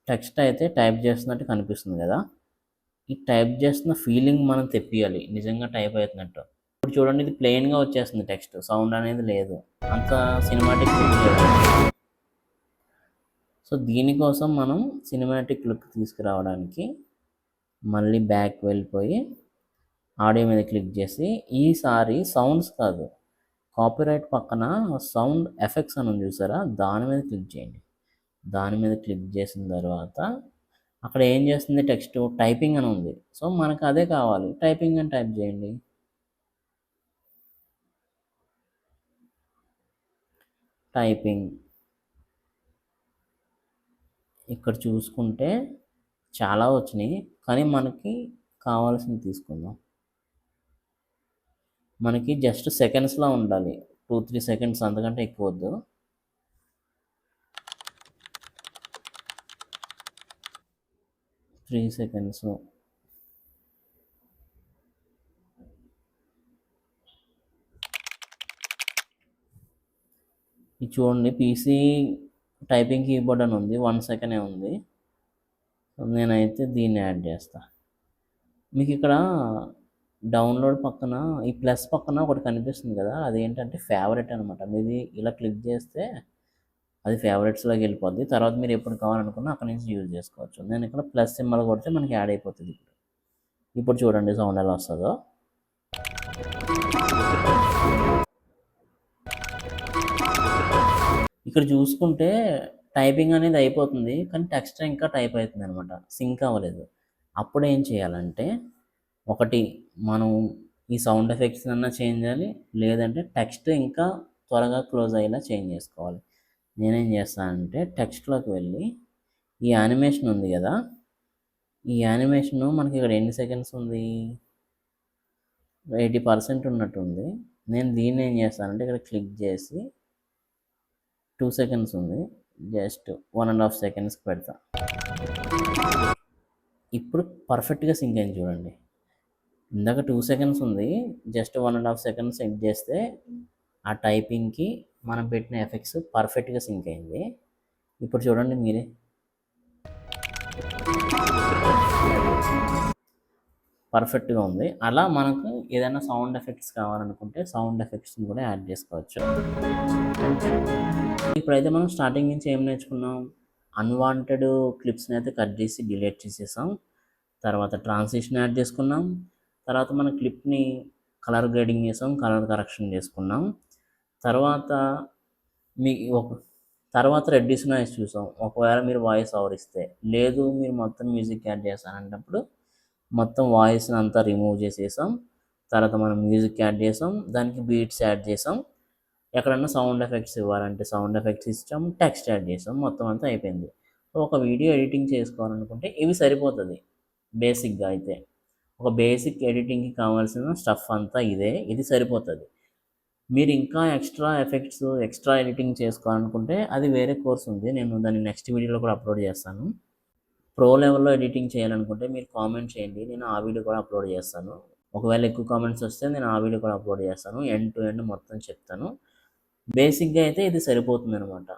[SPEAKER 1] టెక్స్ట్ అయితే టైప్ చేస్తున్నట్టు కనిపిస్తుంది కదా. ఈ టైప్ చేస్తున్న ఫీలింగ్ మనం తెప్పియాలి, నిజంగా టైప్ అవుతున్నట్టు. ఇప్పుడు చూడండి, ఇది ప్లెయిన్గా వచ్చేస్తుంది టెక్స్ట్, సౌండ్ అనేది లేదు, అంత సినిమాటిక్ లుక్ లేదు. సో దీనికోసం మనం సినిమాటిక్ లుక్ తీసుకురావడానికి మళ్ళీ బ్యాక్ వెళ్ళిపోయి ఆడియో మీద క్లిక్ చేసి, ఈసారి సౌండ్స్ కాదు, కాపీరైట్ పక్కన సౌండ్ ఎఫెక్ట్స్ అని చూసారా, దాని మీద క్లిక్ చేయండి. దాని మీద క్లిక్ చేసిన తర్వాత అక్కడ ఏం చేస్తుంది, టెక్స్ట్ టైపింగ్ అని ఉంది. సో మనకు అదే కావాలి, టైపింగ్ అని టైప్ చేయండి. టైపింగ్ ఇక్కడ చూసుకుంటే చాలా వచ్చినాయి, కానీ మనకి కావాల్సింది తీసుకుందాం. మనకి జస్ట్ సెకండ్స్లో ఉండాలి, 2-3 సెకండ్స్, అంతకంటే ఎక్కువ వద్దు. Three seconds. ఇది చూడండి, పీసీ టైపింగ్ కీబోర్డ్ అని ఉంది, 1 సెకండే ఉంది. నేనైతే దీన్ని యాడ్ చేస్తా. మీకు ఇక్కడ డౌన్లోడ్ పక్కన ఈ ప్లస్ పక్కన ఒకటి కనిపిస్తుంది కదా, అదేంటంటే ఫేవరెట్ అనమాట. మీది ఇలా క్లిక్ చేస్తే అది ఫేవరెట్స్లోకి వెళ్ళిపోద్ది. తర్వాత మీరు ఎప్పుడు కావాలనుకున్నా అక్కడ నుంచి యూజ్ చేసుకోవచ్చు. నేను ఇక్కడ ప్లస్ సింబల్ కొడితే మనకి యాడ్ అయిపోతుంది. ఇప్పుడు చూడండి సౌండ్ ఎలా వస్తుందో. ఇక్కడ చూసుకుంటే టైపింగ్ అనేది అయిపోతుంది, కానీ టెక్స్ట్ ఇంకా టైప్ అవుతుంది అనమాట, సింక్ అవ్వలేదు. అప్పుడు ఏం చేయాలంటే, ఒకటి మనం ఈ సౌండ్ ఎఫెక్ట్స్ అన్నా చేంజ్ చేయాలి, లేదంటే టెక్స్ట్ ఇంకా త్వరగా క్లోజ్ అయ్యేలా చేంజ్ చేసుకోవాలి. నేనేం చేస్తానంటే టెక్స్ట్లోకి వెళ్ళి ఈ యానిమేషన్ ఉంది కదా, ఈ యానిమేషన్ మనకి ఇక్కడ ఎన్ని సెకండ్స్ ఉంది, 80% ఉన్నట్టుంది. నేను దీన్ని ఏం చేస్తానంటే ఇక్కడ క్లిక్ చేసి 2 సెకండ్స్ ఉంది, జస్ట్ 1.5 సెకండ్స్కి పెడతా. ఇప్పుడు పర్ఫెక్ట్గా సింక్ అయింది చూడండి. ఇందాక 2 సెకండ్స్ ఉంది, జస్ట్ 1.5 సెకండ్స్ సెట్ చేస్తే ఆ టైపింగ్కి మనం పెట్టిన ఎఫెక్ట్స్ పర్ఫెక్ట్గా సింక్ అయింది. ఇప్పుడు చూడండి మీరే, పర్ఫెక్ట్గా ఉంది. అలా మనకు ఏదైనా సౌండ్ ఎఫెక్ట్స్ కావాలనుకుంటే సౌండ్ ఎఫెక్ట్స్ని కూడా యాడ్ చేసుకోవచ్చు. ఇప్పుడైతే మనం స్టార్టింగ్ నుంచి ఏం నేర్చుకున్నాం, అన్వాంటెడ్ క్లిప్స్ని అయితే కట్ చేసి డిలీట్ చేసేసాం. తర్వాత ట్రాన్సిషన్ యాడ్ చేసుకున్నాం. తర్వాత మన క్లిప్ని కలర్ గ్రేడింగ్ చేసాం, కలర్ కరెక్షన్ చేసుకున్నాం. తర్వాత మీ తర్వాత రెడ్యూస్ నాయిస్ చూసాం. ఒకవేళ మీరు వాయిస్ ఓవర్ ఇస్తే. లేదు మీరు మొత్తం మ్యూజిక్ యాడ్ చేస్తానంటప్పుడు మొత్తం వాయిస్‌ని అంతా రిమూవ్ చేసేసాం. తర్వాత మనం మ్యూజిక్ యాడ్ చేసాం. దానికి బీట్స్ యాడ్ చేసాం. ఎక్కడన్నా సౌండ్ ఎఫెక్ట్స్ ఇవ్వాలంటే సౌండ్ ఎఫెక్ట్స్ ఇచ్చాం. టెక్స్ట్ యాడ్ చేసాం. మొత్తం అంతా అయిపోయింది. ఒక వీడియో ఎడిటింగ్ చేసుకోవాలనుకుంటే ఇవి సరిపోతది బేసిక్‌గా అయితే. ఒక బేసిక్ ఎడిటింగ్‌కి కావాల్సిన స్టఫ్ అంతా ఇదే. ఇది సరిపోతది. మీరు ఇంకా ఎక్స్ట్రా ఎఫెక్ట్స్, ఎక్స్ట్రా ఎడిటింగ్ చేసుకోవాలనుకుంటే అది వేరే కోర్స్ ఉంది. నేను దాన్ని నెక్స్ట్ వీడియోలో కూడా అప్లోడ్ చేస్తాను. ప్రో లెవెల్‌లో ఎడిటింగ్ చేయాలనుకుంటే మీరు కామెంట్ చేయండి. నేను ఆ వీడియో కూడా అప్లోడ్ చేస్తాను. ఒకవేళ ఎక్కువ కామెంట్స్ వస్తే నేను ఆ వీడియో కూడా అప్లోడ్ చేస్తాను. ఎండ్ టు ఎండ్ మొత్తం చెప్తాను. బేసిక్‌గా అయితే ఇది సరిపోతుందనమాట.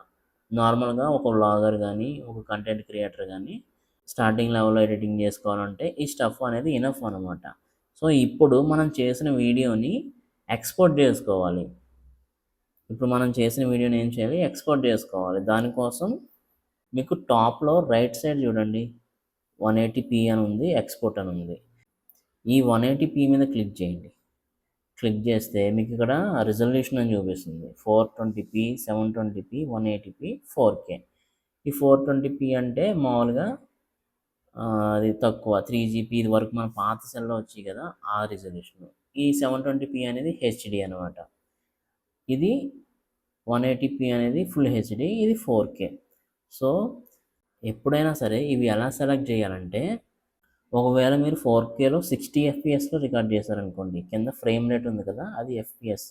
[SPEAKER 1] నార్మల్‌గా ఒక వ్లాగర్ గానీ, ఒక కంటెంట్ క్రియేటర్ గానీ స్టార్టింగ్ లెవెల్‌లో ఎడిటింగ్ చేసుకోవాలంటే ఈ స్టఫ్ అనేది ఇనఫ్ అనమాట. సో, ఇప్పుడు మనం చేసిన వీడియోని ఎక్స్‌పోర్ట్ చేసుకోవాలి. ఇప్పుడు మనం చేసిన వీడియోని ఏం చేయాలి? ఎక్స్‌పోర్ట్ చేసుకోవాలి. దానికోసం మీకు టాప్‌లో రైట్ సైడ్ చూడండి 180p అని ఉంది. ఎక్స్‌పోర్ట్ అని ఉంది. ఈ 180p మీద క్లిక్ చేయండి. క్లిక్ చేస్తే మీకు ఇక్కడ రిజల్యూషన్ అని చూపిస్తుంది. 420p, 720p, 180p, 4K. ఈ 420p అంటే మామూలుగా అది తక్కువ 3GP ఇది వరకు మన పాత సెల్లో వచ్చాయి కదా ఆ రిజల్యూషన్. ఈ 720p అనేది హెచ్డి అనమాట. ఇది 180p అనేది ఫుల్ హెచ్డి, ఇది 4K. సో ఎప్పుడైనా సరే ఇవి ఎలా సెలెక్ట్ చేయాలంటే ఒకవేళ మీరు 4Kలో 60 FPSలో రికార్డ్ చేశారనుకోండి, కింద ఫ్రేమ్ రేట్ ఉంది కదా అది FPS.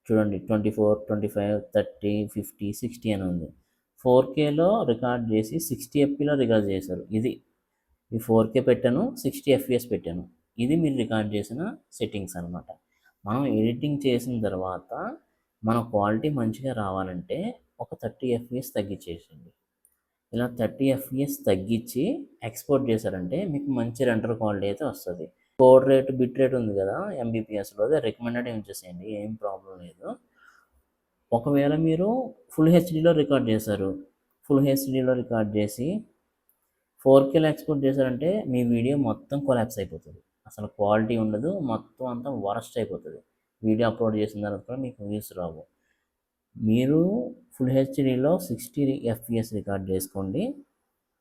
[SPEAKER 1] చూడండి 24, 25, 30, 50, 60 అని ఉంది. 4Kలో రికార్డ్ చేసి 60fpలో రికార్డ్ చేశారు. ఇది ఈ 4K పెట్టాను, 60 FPS పెట్టాను. ఇది మీరు రికార్డ్ చేసిన సెట్టింగ్స్ అనమాట. మనం ఎడిటింగ్ చేసిన తర్వాత మన క్వాలిటీ మంచిగా రావాలంటే ఒక 30 FPS తగ్గించేసేయండి. ఇలా 30 FPS తగ్గించి ఎక్స్పోర్ట్ చేశారంటే మీకు మంచి రెండర్ క్వాలిటీ అయితే వస్తుంది. కోడ్ రేట్, బిట్ రేట్ ఉంది కదా MBPSలో, అదే రికమెండెడ్ ఉంచేసేయండి, ఏం ప్రాబ్లం లేదు. ఒకవేళ మీరు ఫుల్ హెచ్డీలో రికార్డ్ చేశారు, ఫుల్ హెచ్డీలో రికార్డ్ చేసి 4Kలో ఎక్స్పోర్ట్ చేశారంటే మీ వీడియో మొత్తం కొలాప్స్ అయిపోతుంది. అసలు క్వాలిటీ ఉండదు, మొత్తం అంతా వరస్ట్ అయిపోతుంది. వీడియో అప్లోడ్ చేసిన తర్వాత కూడా మీకు వ్యూస్ రావు. మీరు ఫుల్ హెచ్డీలో 60 FPS రికార్డ్ చేసుకోండి,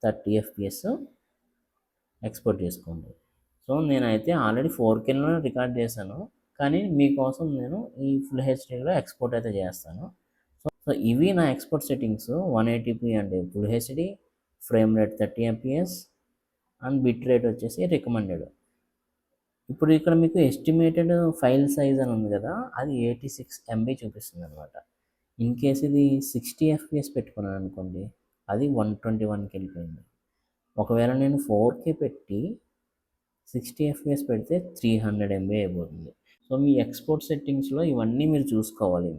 [SPEAKER 1] 30 FPS ఎక్స్పోర్ట్ చేసుకోండి. సో నేనైతే ఆల్రెడీ 4Kలో రికార్డ్ చేశాను, కానీ మీకోసం నేను ఈ ఫుల్ హెచ్డీలో ఎక్స్పోర్ట్ అయితే చేస్తాను. సో ఇవి నా ఎక్స్పోర్ట్ సెట్టింగ్స్. 180p అంటే full HD, frame rate 30 FPS and bit rate వచ్చేసి రికమెండెడ్. ఇప్పుడు ఇక్కడ మీకు ఎస్టిమేటెడ్ ఫైల్ సైజ్ అని ఉంది కదా, అది 86 MB చూపిస్తుంది అనమాట. ఇన్ కేస్ ఇది 60 FPS పెట్టుకున్నాను అనుకోండి, అది 121కి వెళ్ళిపోయింది. ఒకవేళ నేను 4K పెట్టి 60 FPS పెడితే 300 MB అయిపోతుంది. సో మీ ఎక్స్పోర్ట్ సెట్టింగ్స్లో ఇవన్నీ మీరు చూసుకోవాలి.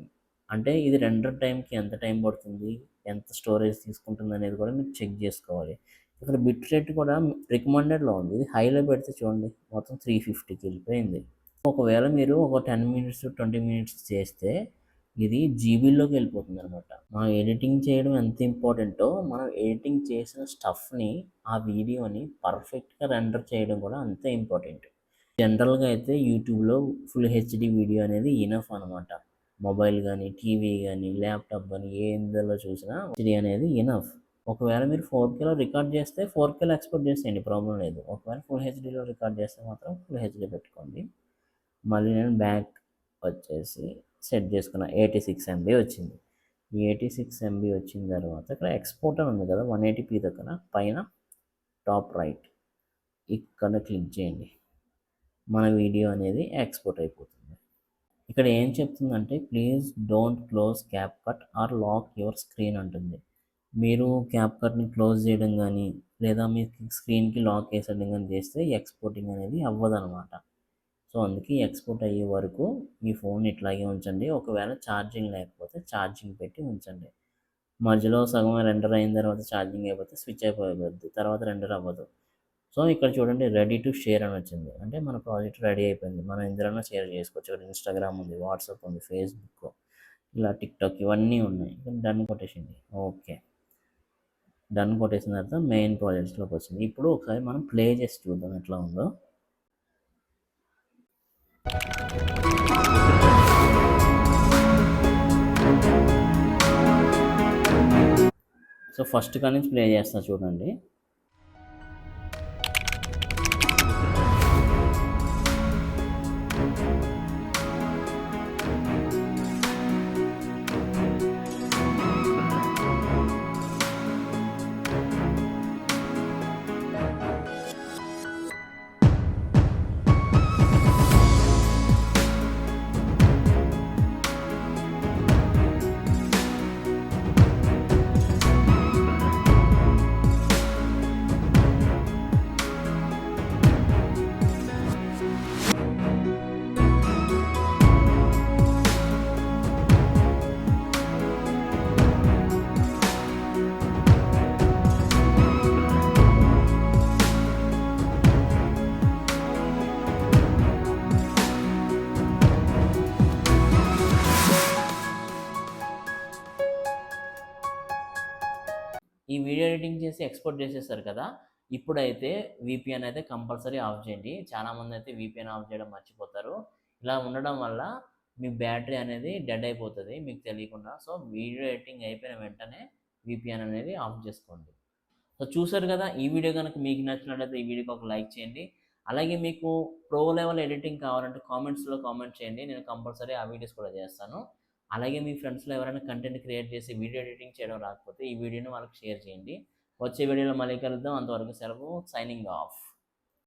[SPEAKER 1] అంటే ఇది రెండర్ టైంకి ఎంత టైం పడుతుంది, ఎంత స్టోరేజ్ తీసుకుంటుంది అనేది కూడా మీరు చెక్ చేసుకోవాలి. ఇక్కడ బిట్ రేట్ కూడా రికమెండెడ్లో ఉంది. ఇది హైలో పెడితే చూడండి మొత్తం 350కి వెళ్ళిపోయింది. ఒకవేళ మీరు ఒక 10 మినిట్స్ 20 మినిట్స్ చేస్తే ఇది జీబీలోకి వెళ్ళిపోతుంది అనమాట. మనం ఎడిటింగ్ చేయడం ఎంత ఇంపార్టెంటో మనం ఎడిటింగ్ చేసిన స్టఫ్ని, ఆ వీడియోని పర్ఫెక్ట్గా రెండర్ చేయడం కూడా అంతే ఇంపార్టెంట్. జనరల్గా అయితే యూట్యూబ్లో ఫుల్ హెచ్డి వీడియో అనేది ఇనఫ్ అనమాట. మొబైల్ కానీ, టీవీ కానీ, ల్యాప్టాప్ కానీ ఏందులో చూసినా హెచ్డి అనేది ఇనఫ్. ఒకవేళ మీరు 4Kలో రికార్డ్ చేస్తే 4Kలో ఎక్స్పోర్ట్ చేసేయండి, ప్రాబ్లం లేదు. ఒకవేళ ఫుల్ హెచ్డీలో రికార్డ్ చేస్తే మాత్రం ఫుల్ హెచ్డీ పెట్టుకోండి. మళ్ళీ నేను బ్యాక్ వచ్చేసి సెట్ చేసుకున్న 86 MB వచ్చింది. ఈ 86 MB వచ్చిన తర్వాత ఇక్కడ ఎక్స్పోర్ట్ అని ఉంది కదా 180p దగ్గర పైన టాప్ రైట్, ఇక్కడ క్లిక్ చేయండి. మన వీడియో అనేది ఎక్స్పోర్ట్ అయిపోతుంది. ఇక్కడ ఏం చెప్తుందంటే please don't close CapCut or lock your screen అంటుంది. మీరు క్యాప్కట్ని క్లోజ్ చేయడం కానీ లేదా మీ స్క్రీన్కి లాక్ వేసేయడం కానీ చేస్తే ఎక్స్పోర్టింగ్ అనేది అవ్వదనమాట. సో అందుకే ఎక్స్పోర్ట్ అయ్యే వరకు మీ ఫోన్ ఇట్లాగే ఉంచండి. ఒకవేళ ఛార్జింగ్ లేకపోతే ఛార్జింగ్ పెట్టి ఉంచండి. మధ్యలో సగం రెండర్ అయిన తర్వాత ఛార్జింగ్ అయిపోతే స్విచ్ అయిపోతుంది, తర్వాత రెండర్ అవ్వదు. సో ఇక్కడ చూడండి రెడీ టు షేర్ అని వచ్చింది, అంటే మన ప్రాజెక్ట్ రెడీ అయిపోయింది. మనం ఇందులో షేర్ చేసుకోవచ్చు. ఇక్కడ ఇన్స్టాగ్రామ్ ఉంది, వాట్సాప్ ఉంది, ఫేస్బుక్, ఇలా టిక్టాక్ ఇవన్నీ ఉన్నాయి. డన్ కొట్టేసింది. ఓకే, డన్ కొట్టేసిన తర్వాత మెయిన్ ప్రాజెక్ట్స్లోకి వచ్చింది. ఇప్పుడు ఒకసారి మనం ప్లే చేసి చూద్దాం ఎట్లా ఉందో. సో ఫస్ట్ కాడి నుంచి ప్లే చేస్తా చూడండి. ఈ వీడియో ఎడిటింగ్ చేసి ఎక్స్పోర్ట్ చేసేస్తారు కదా, ఇప్పుడైతే వీపీఎన్ అయితే కంపల్సరీ ఆఫ్ చేయండి. చాలామంది అయితే వీపీఎన్ ఆఫ్ చేయడం మర్చిపోతారు. ఇలా ఉండడం వల్ల మీ బ్యాటరీ అనేది డెడ్ అయిపోతుంది మీకు తెలియకుండా. సో వీడియో ఎడిటింగ్ అయిపోయిన వెంటనే వీపీఎన్ అనేది ఆఫ్ చేసుకోండి. సో చూసారు కదా, ఈ వీడియో కనుక మీకు నచ్చినట్లయితే ఈ వీడియోకి ఒక లైక్ చేయండి. అలాగే మీకు ప్రో లెవెల్ ఎడిటింగ్ కావాలంటే కామెంట్స్లో కామెంట్ చేయండి, నేను కంపల్సరీ ఆ వీడియోస్ కూడా చేస్తాను. అలాగే మీ ఫ్రెండ్స్లో ఎవరైనా కంటెంట్ క్రియేట్ చేసి వీడియో ఎడిటింగ్ చేయడం రాకపోతే ఈ వీడియోని వాళ్ళకి షేర్ చేయండి. వచ్చే వీడియోలో మళ్ళీ కలుద్దాం. అంతవరకు సెలవు. Signing off.